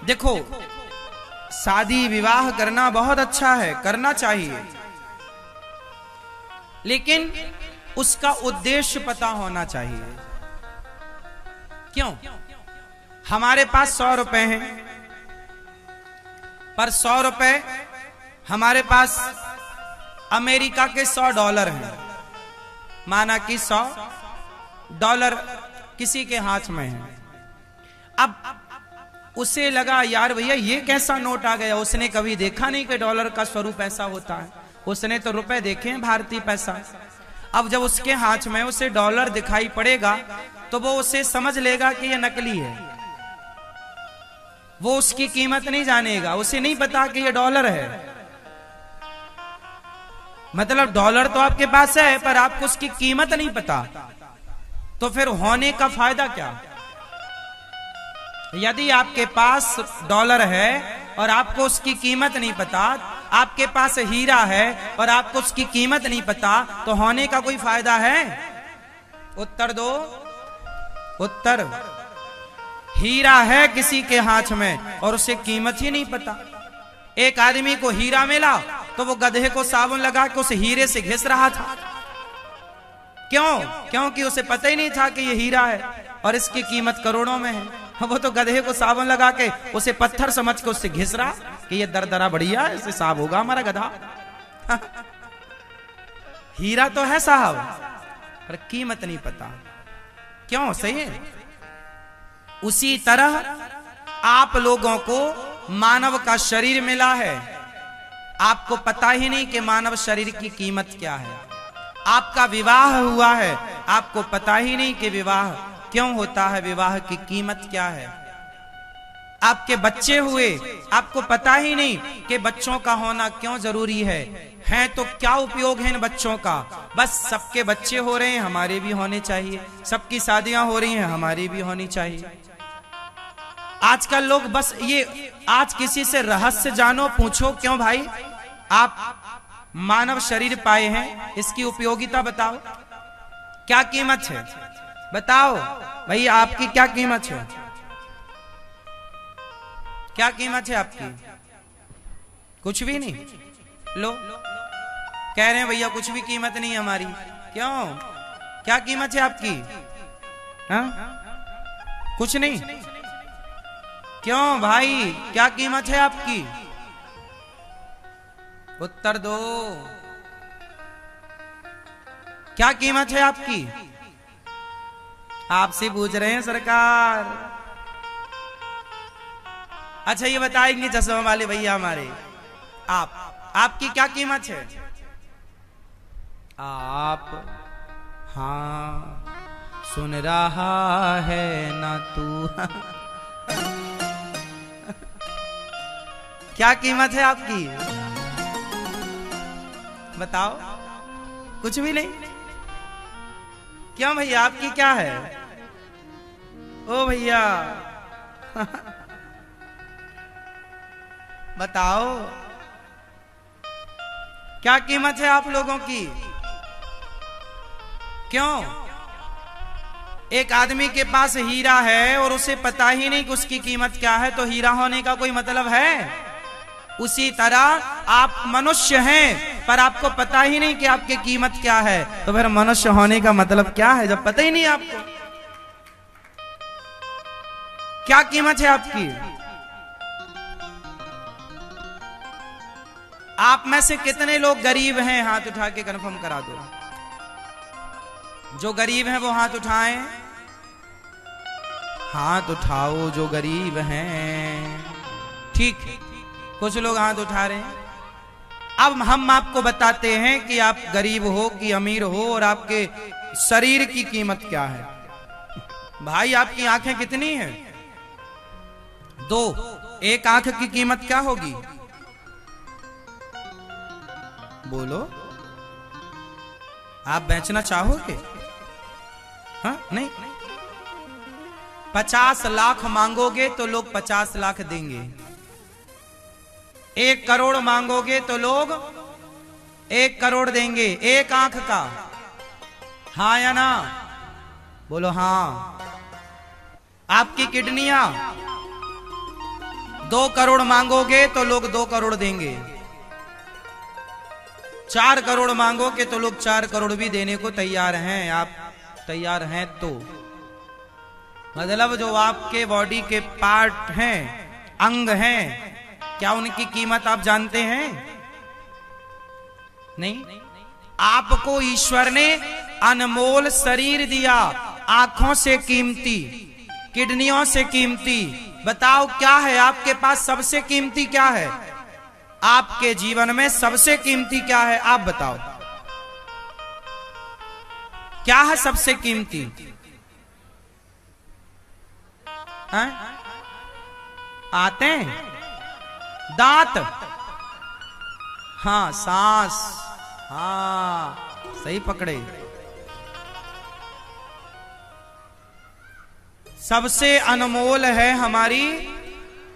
देखो, शादी विवाह करना बहुत अच्छा है, करना चाहिए, लेकिन उसका उद्देश्य पता होना चाहिए। क्यों? हमारे पास 100 रुपए हैं, पर 100 रुपए हमारे पास अमेरिका के $100 हैं, माना कि $100 किसी के हाथ में है। अब उसे लगा यार भैया ये कैसा नोट आ गया, उसने कभी देखा नहीं कि डॉलर का स्वरूप ऐसा होता है, उसने तो रुपए देखे हैं भारतीय पैसा। अब जब उसके हाथ में उसे डॉलर दिखाई पड़ेगा तो वो उसे समझ लेगा कि ये नकली है, वो उसकी कीमत नहीं जानेगा, उसे नहीं पता कि ये डॉलर है। मतलब डॉलर तो आपके पास है पर आपको उसकी कीमत नहीं पता, तो फिर होने का फायदा क्या? यदि आपके पास डॉलर है और आपको उसकी कीमत नहीं पता, आपके पास हीरा है और आपको उसकी कीमत नहीं पता, तो होने का कोई फायदा है? उत्तर दो, उत्तर। हीरा है किसी के हाथ में और उसे कीमत ही नहीं पता। एक आदमी को हीरा मिला तो वो गधे को साबुन लगा के उस हीरे से घिस रहा था। क्यों? क्योंकि उसे पता ही नहीं था कि ये हीरा है और इसकी कीमत करोड़ों में है। वो तो गधे को साबुन लगा के उसे पत्थर समझ के उससे घिस रहा कि ये दरदरा बढ़िया है, इससे साफ होगा हमारा गधा। हीरा तो है साहब, पर कीमत नहीं पता। क्यों? सही है। उसी तरह आप लोगों को मानव का शरीर मिला है, आपको पता ही नहीं कि मानव शरीर की कीमत क्या है। आपका विवाह हुआ है, आपको पता ही नहीं कि विवाह क्यों होता है, विवाह की कीमत क्या है। आपके बच्चे हुए, आपको पता ही नहीं कि बच्चों का होना क्यों जरूरी है तो क्या उपयोग है इन बच्चों का। बस सबके बच्चे हो रहे हैं, हमारे भी होने चाहिए, सबकी शादियां हो रही हैं, हमारी भी होनी चाहिए। आजकल लोग बस ये, आज किसी से रहस्य जानो, पूछो क्यों भाई आप मानव शरीर पाए हैं, इसकी उपयोगिता बताओ, क्या कीमत है, बताओ भाई आपकी क्या कीमत है, क्या कीमत है आपकी? कुछ भी नहीं। लो कह रहे हैं भैया कुछ भी कीमत नहीं हमारी। क्यों? क्या कीमत है आपकी? हाँ? कुछ नहीं। क्यों भाई, क्या कीमत है आपकी? उत्तर दो, क्या कीमत है आपकी? आपसे पूछ रहे हैं सरकार। अच्छा ये बताएंगे चश्मा वाले भैया हमारे, आपकी क्या कीमत है? आप, हाँ सुन रहा है ना तू। क्या कीमत है आपकी? बताओ। कुछ भी नहीं। क्यों भैया आपकी क्या है? ओ भैया बताओ क्या कीमत है आप लोगों की? क्यों? एक आदमी के पास हीरा है और उसे पता ही नहीं कि उसकी कीमत क्या है, तो हीरा होने का कोई मतलब है? उसी तरह आप मनुष्य हैं पर आपको पता ही नहीं कि आपकी कीमत क्या है, तो फिर मनुष्य होने का मतलब क्या है जब पता ही नहीं आपको क्या कीमत है आपकी? आप में से कितने लोग गरीब हैं? हाथ उठा के कंफर्म करा दो। जो गरीब हैं वो हाथ उठाएं। हाथ उठाओ जो गरीब हैं। ठीक, कुछ लोग हाथ उठा रहे हैं। अब हम आपको बताते हैं कि आप गरीब हो कि अमीर हो और आपके शरीर की कीमत क्या है। भाई आपकी आंखें कितनी हैं? 2। एक आंख की कीमत क्या होगी? बोलो। आप बेचना चाहोगे? हाँ? नहीं। 50 लाख मांगोगे तो लोग 50 लाख देंगे। 1 करोड़ मांगोगे तो लोग 1 करोड़ देंगे। एक आंख का। हाँ या ना? बोलो हाँ। आपकी किडनियां 2 करोड़ मांगोगे तो लोग 2 करोड़ देंगे। 4 करोड़ मांगोगे तो लोग 4 करोड़ भी देने को तैयार हैं। आप तैयार हैं तो मतलब जो आपके बॉडी के पार्ट हैं, अंग हैं, क्या उनकी कीमत आप जानते हैं? नहीं। आपको ईश्वर ने अनमोल शरीर दिया, आंखों से कीमती, किडनियों से कीमती। बताओ क्या है आपके पास सबसे कीमती? क्या है आपके जीवन में सबसे कीमती? क्या है आप बताओ, क्या है सबसे कीमती? हैं? आते हैं? दांत? हाँ, सांस। हाँ, सही पकड़े। सबसे अनमोल है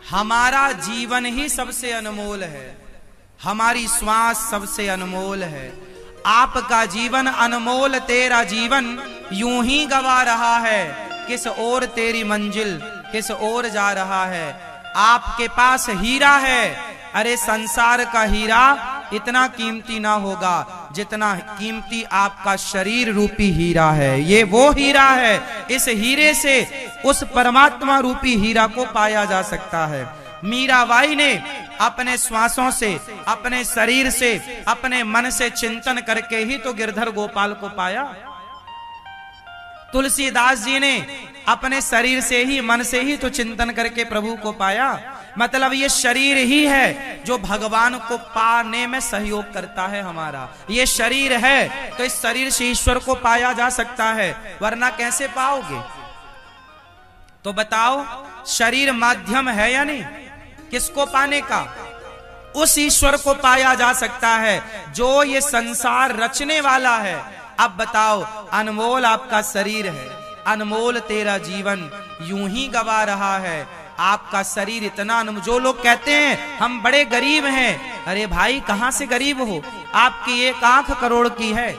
हमारा जीवन ही सबसे अनमोल है, हमारी श्वास सबसे अनमोल है। आपका जीवन अनमोल, तेरा जीवन यूं ही गवा रहा है। किस ओर तेरी मंजिल, किस ओर जा रहा है? आपके पास हीरा है, अरे संसार का हीरा इतना कीमती ना होगा जितना कीमती आपका शरीर रूपी हीरा है। ये वो हीरा है, इस हीरे से उस परमात्मा रूपी हीरा को पाया जा सकता है। मीराबाई ने अपने श्वासों से, अपने शरीर से, अपने मन से चिंतन करके ही तो गिरधर गोपाल को पाया। तुलसीदास जी ने अपने शरीर से ही, मन से ही तो चिंतन करके प्रभु को पाया। मतलब ये शरीर ही है जो भगवान को पाने में सहयोग करता है हमारा। ये शरीर है तो इस शरीर से ईश्वर को पाया जा सकता है, वरना कैसे पाओगे? तो बताओ, शरीर माध्यम है या नहीं किसको पाने का? उस ईश्वर को पाया जा सकता है जो ये संसार रचने वाला है। अब बताओ, अनमोल आपका शरीर है, अनमोल तेरा जीवन यूं ही गवा रहा है। आपका शरीर इतना जो लोग कहते हैं हम बड़े गरीब हैं, अरे भाई कहां से गरीब हो? आपकी एक आंख करोड़ की है,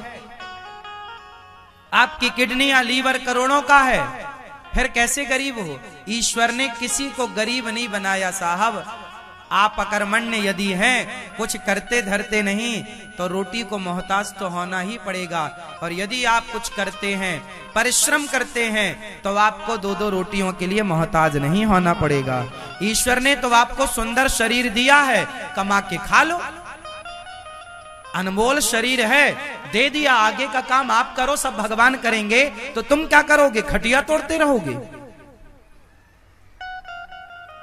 आपकी किडनी या लीवर करोड़ों का है, फिर कैसे गरीब हो? ईश्वर ने किसी को गरीब नहीं बनाया साहब। आप अकर्मण्य यदि हैं, कुछ करते धरते नहीं, तो रोटी को मोहताज तो होना ही पड़ेगा। और यदि आप कुछ करते हैं, परिश्रम करते हैं, तो आपको दो दो रोटियों के लिए मोहताज नहीं होना पड़ेगा। ईश्वर ने तो आपको सुंदर शरीर दिया है, कमा के खा लो। अनमोल शरीर है, दे दिया, आगे का काम आप करो, सब भगवान करेंगे। तो तुम क्या करोगे? खटिया तोड़ते रहोगे?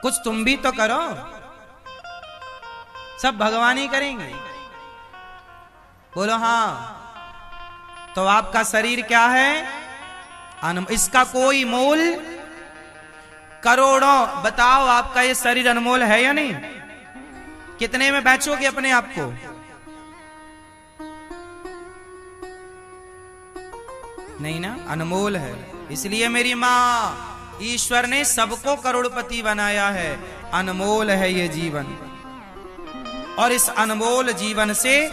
कुछ तुम भी तो करो, सब भगवान ही करेंगे। बोलो हाँ। तो आपका शरीर क्या है? इसका कोई मोल? करोड़ों। बताओ, आपका ये शरीर अनमोल है या नहीं? कितने में बेचोगे अपने आप को? नहीं ना, अनमोल है। इसलिए मेरी मां, ईश्वर ने सबको करोड़पति बनाया है। अनमोल है ये जीवन, और इस अनमोल जीवन से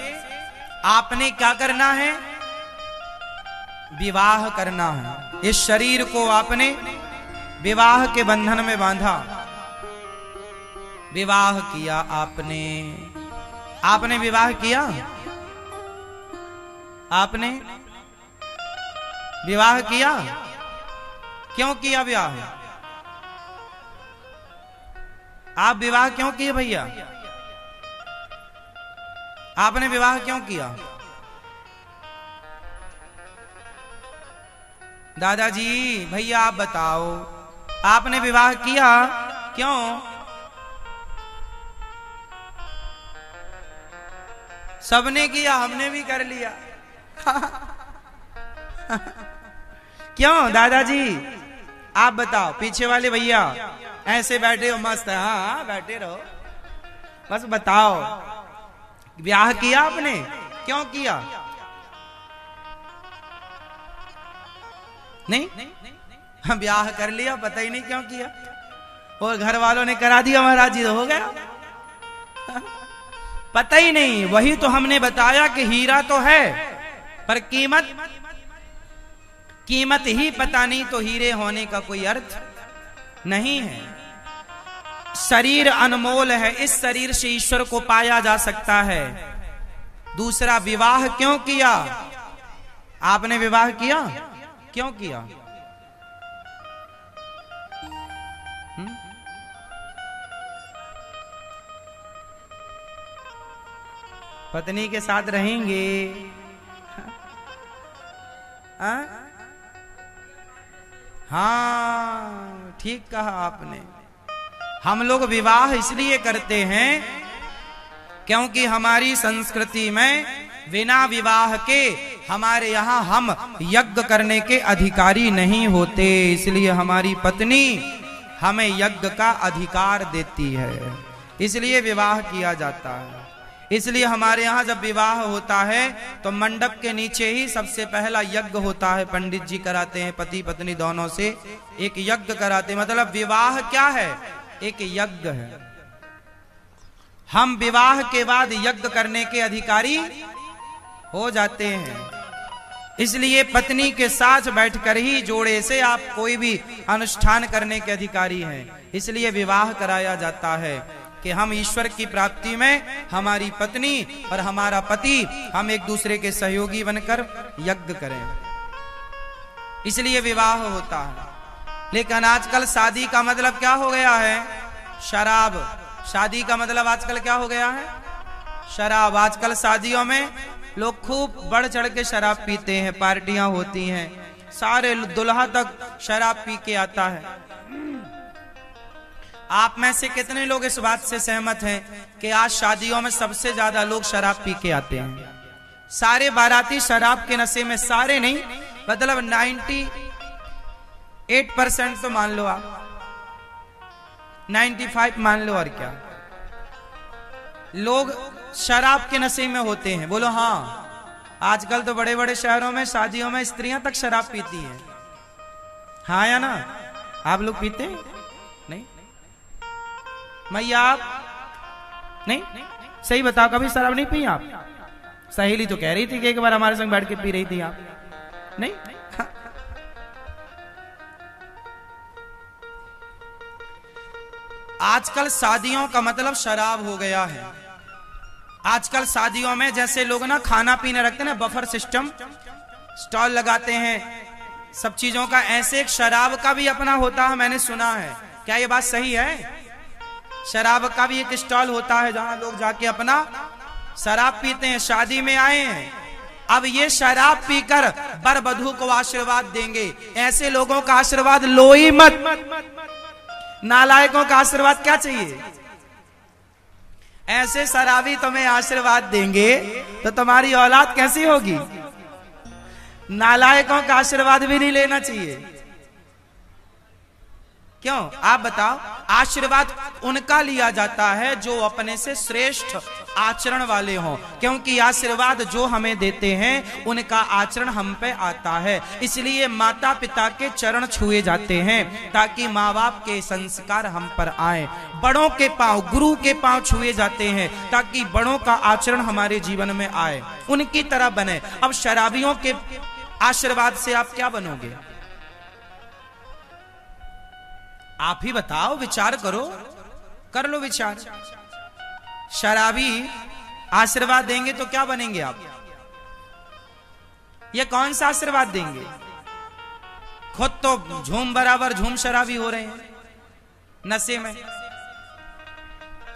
आपने क्या करना है? विवाह करना है। इस शरीर को आपने विवाह के बंधन में बांधा, विवाह किया आपने विवाह किया? आपने विवाह किया? क्यों किया विवाह? आप विवाह क्यों किए भैया? आपने विवाह क्यों किया? दादाजी, भैया आप बताओ, आपने विवाह किया क्यों? सबने किया, हमने भी कर लिया। क्यों दादाजी? आप बताओ। पीछे वाले भैया ऐसे बैठे हो, मस्त है। हाँ, बैठे रहो, बस बताओ, ब्याह किया आपने? क्यों किया? नहीं, ब्याह कर लिया, पता ही नहीं क्यों किया, और घर वालों ने करा दिया, महाराज जी, हो गया। पता ही नहीं। वही तो हमने बताया कि हीरा तो है, पर कीमत ही पता नहीं, तो हीरे होने का कोई अर्थ नहीं है। शरीर अनमोल है, इस शरीर से ईश्वर को पाया जा सकता है। दूसरा, विवाह क्यों किया? आपने विवाह किया? क्यों किया? पत्नी के साथ रहेंगे। हाँ, ठीक कहा आपने। हम लोग विवाह इसलिए करते हैं क्योंकि हमारी संस्कृति में बिना विवाह के हमारे यहाँ हम यज्ञ करने के अधिकारी नहीं होते, इसलिए हमारी पत्नी हमें यज्ञ का अधिकार देती है, इसलिए विवाह किया जाता है। इसलिए हमारे यहाँ जब विवाह होता है तो मंडप के नीचे ही सबसे पहला यज्ञ होता है। पंडित जी कराते हैं, पति पत्नी दोनों से एक यज्ञ कराते हैं। मतलब विवाह क्या है? एक यज्ञ है। हम विवाह के बाद यज्ञ करने के अधिकारी हो जाते हैं। इसलिए पत्नी के साथ बैठकर ही जोड़े से आप कोई भी अनुष्ठान करने के अधिकारी हैं। इसलिए विवाह कराया जाता है कि हम ईश्वर की प्राप्ति में हमारी पत्नी और हमारा पति हम एक दूसरे के सहयोगी बनकर यज्ञ करें, इसलिए विवाह होता है। लेकिन आजकल शादी का मतलब क्या हो गया है? शराब। शादी का मतलब आजकल क्या हो गया है? शराब। आजकल शादियों में लोग खूब बढ़ चढ़ के शराब पीते हैं, पार्टियां होती हैं, सारे दुल्हा तक शराब पी के आता है। आप में से कितने लोग इस बात से सहमत हैं कि आज शादियों में सबसे ज्यादा लोग शराब पी के आते हैं? सारे बाराती शराब के नशे में, सारे नहीं, मतलब 98% तो मान लो आप, 95 मान लो, और क्या लोग शराब के नशे में होते हैं? बोलो हाँ। आजकल तो बड़े बड़े शहरों में शादियों में स्त्रियां तक शराब पीती हैं। हाँ या ना? आप लोग पीते हैं? नहीं? मैया आप नहीं? सही बताओ, कभी शराब नहीं पी आप? सहेली तो कह रही थी कि एक बार हमारे संग बैठ के पी रही थी आप। नहीं? आजकल शादियों का मतलब शराब हो गया है। आजकल शादियों में जैसे लोग ना खाना पीने रखते हैं ना, बफर सिस्टम, स्टॉल लगाते हैं सब चीजों का, ऐसे एक शराब का भी अपना होता है, मैंने सुना है। क्या ये बात सही है? शराब का भी एक स्टॉल होता है जहां लोग जाके अपना शराब पीते हैं। शादी में आए हैं, अब ये शराब पीकर वर वधू को आशीर्वाद देंगे। ऐसे लोगों का आशीर्वाद लो ही मत। नालायकों का आशीर्वाद क्या चाहिए? ऐसे शराबी तुम्हें आशीर्वाद देंगे तो तुम्हारी औलाद कैसी होगी? नालायकों का आशीर्वाद भी नहीं लेना चाहिए। क्यों? आप बताओ। आशीर्वाद उनका लिया जाता है जो अपने से श्रेष्ठ आचरण वाले हों, क्योंकि आशीर्वाद जो हमें देते हैं उनका आचरण हम पे आता है। इसलिए माता पिता के चरण छुए जाते हैं ताकि माँ बाप के संस्कार हम पर आए। बड़ों के पांव, गुरु के पांव छुए जाते हैं ताकि बड़ों का आचरण हमारे जीवन में आए, उनकी तरह बने। अब शराबियों के आशीर्वाद से आप क्या बनोगे? आप ही बताओ, विचार करो, कर लो विचार। शराबी आशीर्वाद देंगे तो क्या बनेंगे आप? ये कौन सा आशीर्वाद देंगे? खुद तो झूम बराबर झूम शराबी हो रहे हैं नशे में।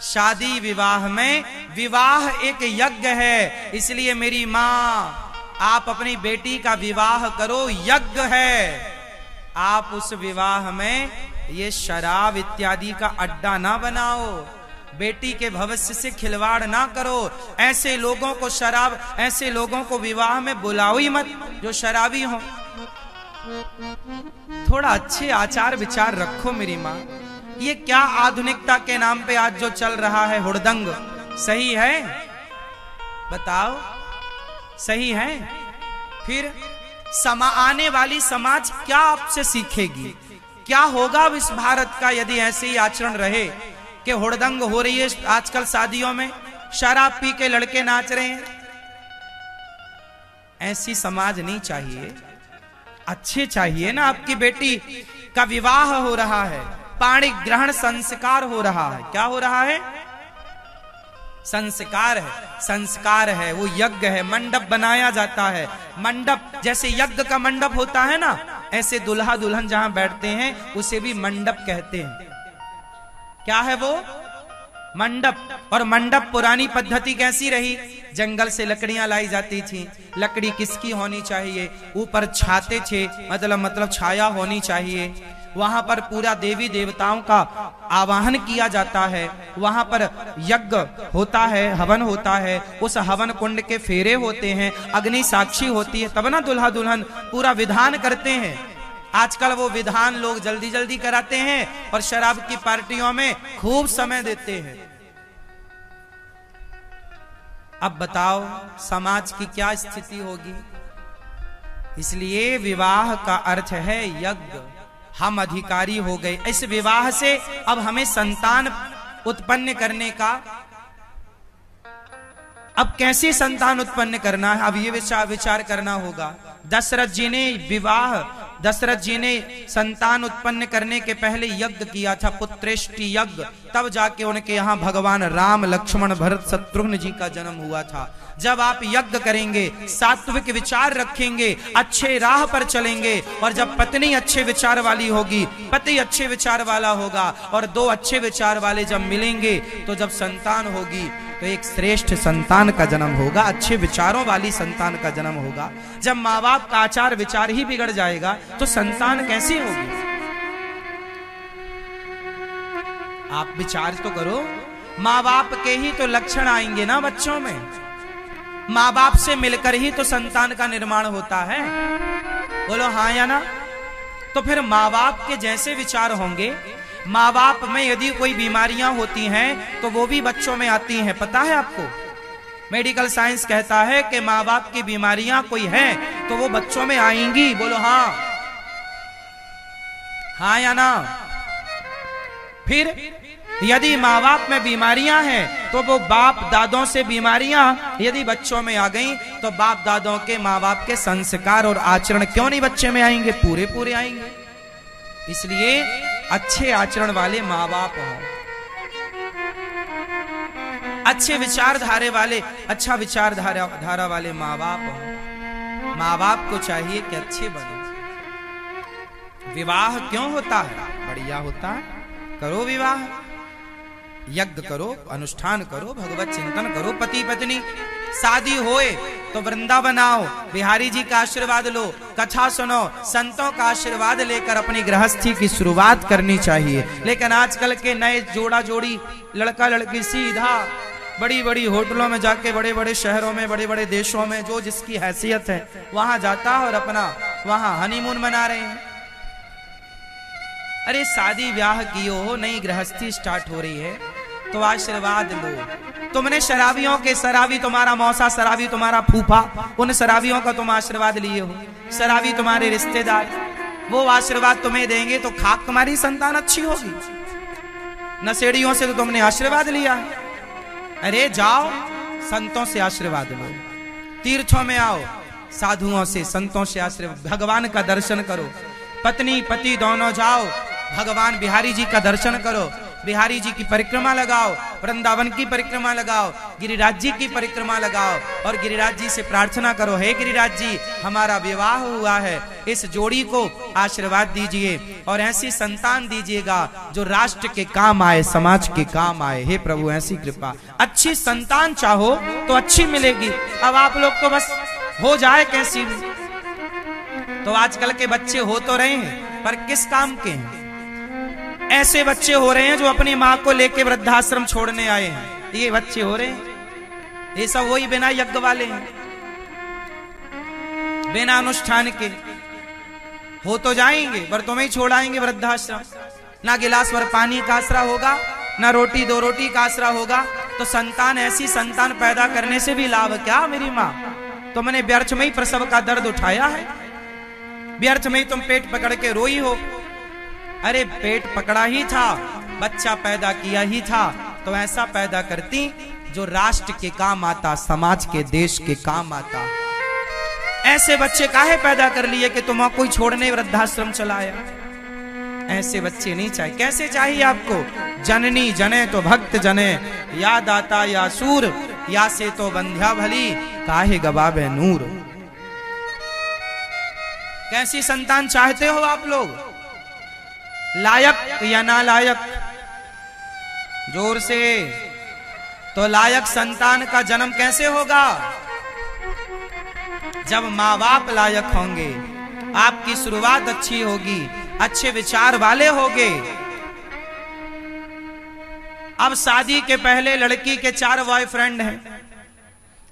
शादी विवाह में, विवाह एक यज्ञ है, इसलिए मेरी मां, आप अपनी बेटी का विवाह करो, यज्ञ है। आप उस विवाह में ये शराब इत्यादि का अड्डा ना बनाओ, बेटी के भविष्य से खिलवाड़ ना करो। ऐसे लोगों को शराब, ऐसे लोगों को विवाह में बुलाओ ही मत जो शराबी हो। थोड़ा अच्छे आचार विचार रखो मेरी माँ। ये क्या आधुनिकता के नाम पे आज जो चल रहा है हुड़दंग, सही है? बताओ, सही है? फिर आने वाली समाज क्या आपसे सीखेगी? क्या होगा अब इस भारत का यदि ऐसे ही आचरण रहे कि हुड़दंग हो रही है आजकल शादियों में, शराब पी के लड़के नाच रहे हैं? ऐसी समाज नहीं चाहिए। अच्छे चाहिए ना। आपकी बेटी का विवाह हो रहा है, पाणी ग्रहण संस्कार हो रहा है। क्या हो रहा है? संस्कार है, संस्कार है, वो यज्ञ है। मंडप बनाया जाता है। मंडप जैसे यज्ञ का मंडप होता है ना, ऐसे दुल्हा दुल्हन जहां बैठते हैं उसे भी मंडप कहते हैं। क्या है वो? मंडप, और मंडप पुरानी पद्धति कैसी रही, जंगल से लकड़ियां लाई जाती थी। लकड़ी किसकी होनी चाहिए, ऊपर छाते थे, मतलब छाया होनी चाहिए। वहां पर पूरा देवी देवताओं का आवाहन किया जाता है, वहां पर यज्ञ होता है, हवन होता है, उस हवन कुंड के फेरे होते हैं, अग्नि साक्षी होती है, तब ना दुल्हा दुल्हन पूरा विधान करते हैं। आजकल वो विधान लोग जल्दी जल्दी कराते हैं और शराब की पार्टियों में खूब समय देते हैं। अब बताओ समाज की क्या स्थिति होगी। इसलिए विवाह का अर्थ है यज्ञ। हम अधिकारी हो गए इस विवाह से, अब हमें संतान उत्पन्न करने का, अब कैसे संतान उत्पन्न करना है, अब ये विचार करना होगा। दशरथ जी ने संतान उत्पन्न करने के पहले यज्ञ किया था, पुत्रेष्टि यज्ञ, तब जाके उनके यहाँ भगवान राम, लक्ष्मण, भरत, शत्रुघ्न जी का जन्म हुआ था। जब आप यज्ञ करेंगे, सात्विक विचार रखेंगे, अच्छे राह पर चलेंगे, और जब पत्नी अच्छे विचार वाली होगी, पति अच्छे विचार वाला होगा, और दो अच्छे विचार वाले जब मिलेंगे, तो जब संतान होगी तो एक श्रेष्ठ संतान का जन्म होगा, अच्छे विचारों वाली संतान का जन्म होगा। जब माँ बाप का आचार विचार ही बिगड़ जाएगा तो संतान कैसी होगी। आप विचार तो करो, माँ बाप के ही तो लक्षण आएंगे ना बच्चों में, माँ बाप से मिलकर ही तो संतान का निर्माण होता है। बोलो हाँ या ना। तो फिर माँ बाप के जैसे विचार होंगे, माँ बाप में यदि कोई बीमारियां होती हैं तो वो भी बच्चों में आती हैं, पता है आपको। मेडिकल साइंस कहता है कि माँ बाप की बीमारियां कोई हैं तो वो बच्चों में आएंगी। बोलो हाँ, हाँ या ना। फिर यदि माँ बाप में बीमारियां हैं तो वो बाप दादों से बीमारियां यदि बच्चों में आ गई तो बाप दादों के, माँ बाप के संस्कार और आचरण क्यों नहीं बच्चे में आएंगे, पूरे पूरे आएंगे। इसलिए अच्छे आचरण वाले माँ बाप हो, अच्छे विचारधारे वाले, अच्छा विचारधारा वाले माँ बाप हो। माँ बाप को चाहिए कि अच्छे बने। विवाह क्यों होता है, बढ़िया होता है, करो विवाह, यज्ञ करो, अनुष्ठान करो, भगवत चिंतन करो, पति पत्नी शादी होए तो वृंदावन आओ, बिहारी जी का आशीर्वाद लो, कथा सुनो, संतों का आशीर्वाद लेकर अपनी गृहस्थी की शुरुआत करनी चाहिए। लेकिन आजकल के नए जोड़ा जोड़ी, लड़का लड़की सीधा बड़ी बड़ी होटलों में जाके, बड़े बड़े शहरों में, बड़े बड़े देशों में, जो जिसकी हैसियत है वहां जाता है और अपना वहां हनीमून मना रहे हैं। अरे शादी ब्याह कियो हो, नई गृहस्थी स्टार्ट हो रही है तो आशीर्वाद लो। तुमने शराबियों के, शराबी तुम्हारा मौसा, शराबी तुम्हारा फूफा, उन शराबियों का तुम आशीर्वाद लिए हो, शराबी तुम्हारे रिश्तेदार, वो आशीर्वाद तुम्हें देंगे तो खाक तुम्हारी संतान अच्छी होगी। नशेड़ियों से तो तुमने आशीर्वाद लिया है। अरे जाओ संतों से आशीर्वाद लो, तीर्थों में आओ, साधुओं से, संतों से आशीर्वाद, भगवान का दर्शन करो, पत्नी पति दोनों जाओ, भगवान बिहारी जी का दर्शन करो, बिहारी जी की परिक्रमा लगाओ, वृंदावन की परिक्रमा लगाओ, गिरिराज जी की परिक्रमा लगाओ, और गिरिराज जी से प्रार्थना करो, हे गिरिराज जी हमारा विवाह हुआ है, इस जोड़ी को आशीर्वाद दीजिए और ऐसी संतान दीजिएगा जो राष्ट्र के काम आए, समाज के काम आए। हे प्रभु ऐसी कृपा। अच्छी संतान चाहो तो अच्छी मिलेगी। अब आप लोग तो बस हो जाए कैसी भी, तो आजकल के बच्चे हो तो रहे हैं पर किस काम के हैं। ऐसे बच्चे हो रहे हैं जो अपनी माँ को लेके वृद्धाश्रम छोड़ने आए हैं, ये बच्चे हो रहे हैं। ये सब वही बिना यज्ञ वाले हैं, बिना अनुष्ठान के हो तो जाएंगे पर तुम्हें छोड़ आएंगे वृद्धाश्रम। ना गिलास भर पानी का आसरा होगा, ना रोटी दो रोटी का आसरा होगा। तो संतान, ऐसी संतान पैदा करने से भी लाभ क्या मेरी माँ? तुमने व्यर्थ में ही प्रसव का दर्द उठाया है, व्यर्थ में ही तुम पेट पकड़ के रोई हो। अरे पेट पकड़ा ही था, बच्चा पैदा किया ही था, तो ऐसा पैदा करती जो राष्ट्र के काम आता, समाज के, देश के काम आता। ऐसे बच्चे काहे पैदा कर लिए कि तुम कोई छोड़ने वृद्धाश्रम चलाया? ऐसे बच्चे नहीं चाहिए। कैसे चाहिए आपको? जननी जने तो भक्त जने, या दाता या सूर, या से तो बंध्या भली, काहे गवावे नूर। कैसी संतान चाहते हो आप लोग? लायक या नालायक? जोर से। तो लायक संतान का जन्म कैसे होगा? जब माँ बाप लायक होंगे, आपकी शुरुआत अच्छी होगी, अच्छे विचार वाले होंगे। अब शादी के पहले लड़की के 4 बॉयफ्रेंड हैं,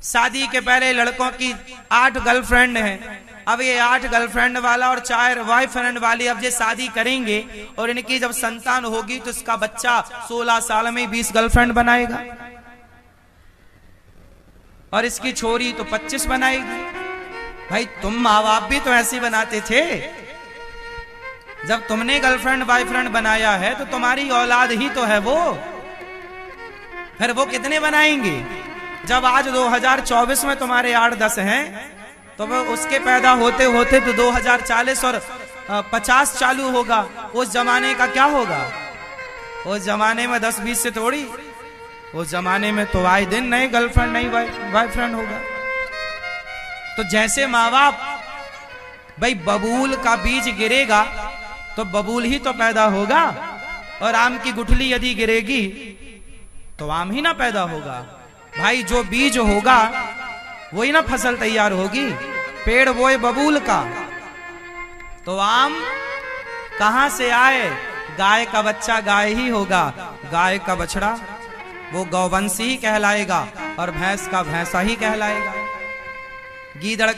शादी के पहले लड़कों की 8 गर्लफ्रेंड हैं। अब ये 8 गर्लफ्रेंड वाला और 4 बॉयफ्रेंड वाली अब ये शादी करेंगे और इनकी जब संतान होगी तो इसका बच्चा 16 साल में 20 गर्लफ्रेंड बनाएगा और इसकी छोरी तो 25 बनाएगी। भाई तुम माँ बाप भी तो ऐसे बनाते थे। जब तुमने गर्लफ्रेंड बॉयफ्रेंड बनाया है तो तुम्हारी औलाद ही तो है वो। फिर वो कितने बनाएंगे? जब आज 2024 में तुम्हारे 8-10 हैं तो वो उसके पैदा होते होते तो 2040 और 50 चालू होगा। उस जमाने का क्या होगा? उस जमाने में 10-20 से थोड़ी, उस जमाने में तो आए दिन नए गर्लफ्रेंड नई बॉयफ्रेंड होगा। तो जैसे माँ बाप, भाई बबूल का बीज गिरेगा तो बबूल ही तो पैदा होगा, और आम की गुठली यदि गिरेगी तो आम ही ना पैदा होगा। भाई जो बीज होगा वही ना फसल तैयार होगी। पेड़ बोए बबूल का तो आम कहां से आए? गाय का बच्चा गाय ही होगा, गाय का बछड़ा वो गौवंशी ही कहलाएगा और भैंस का भैंसा ही कहलाएगा। गीदड़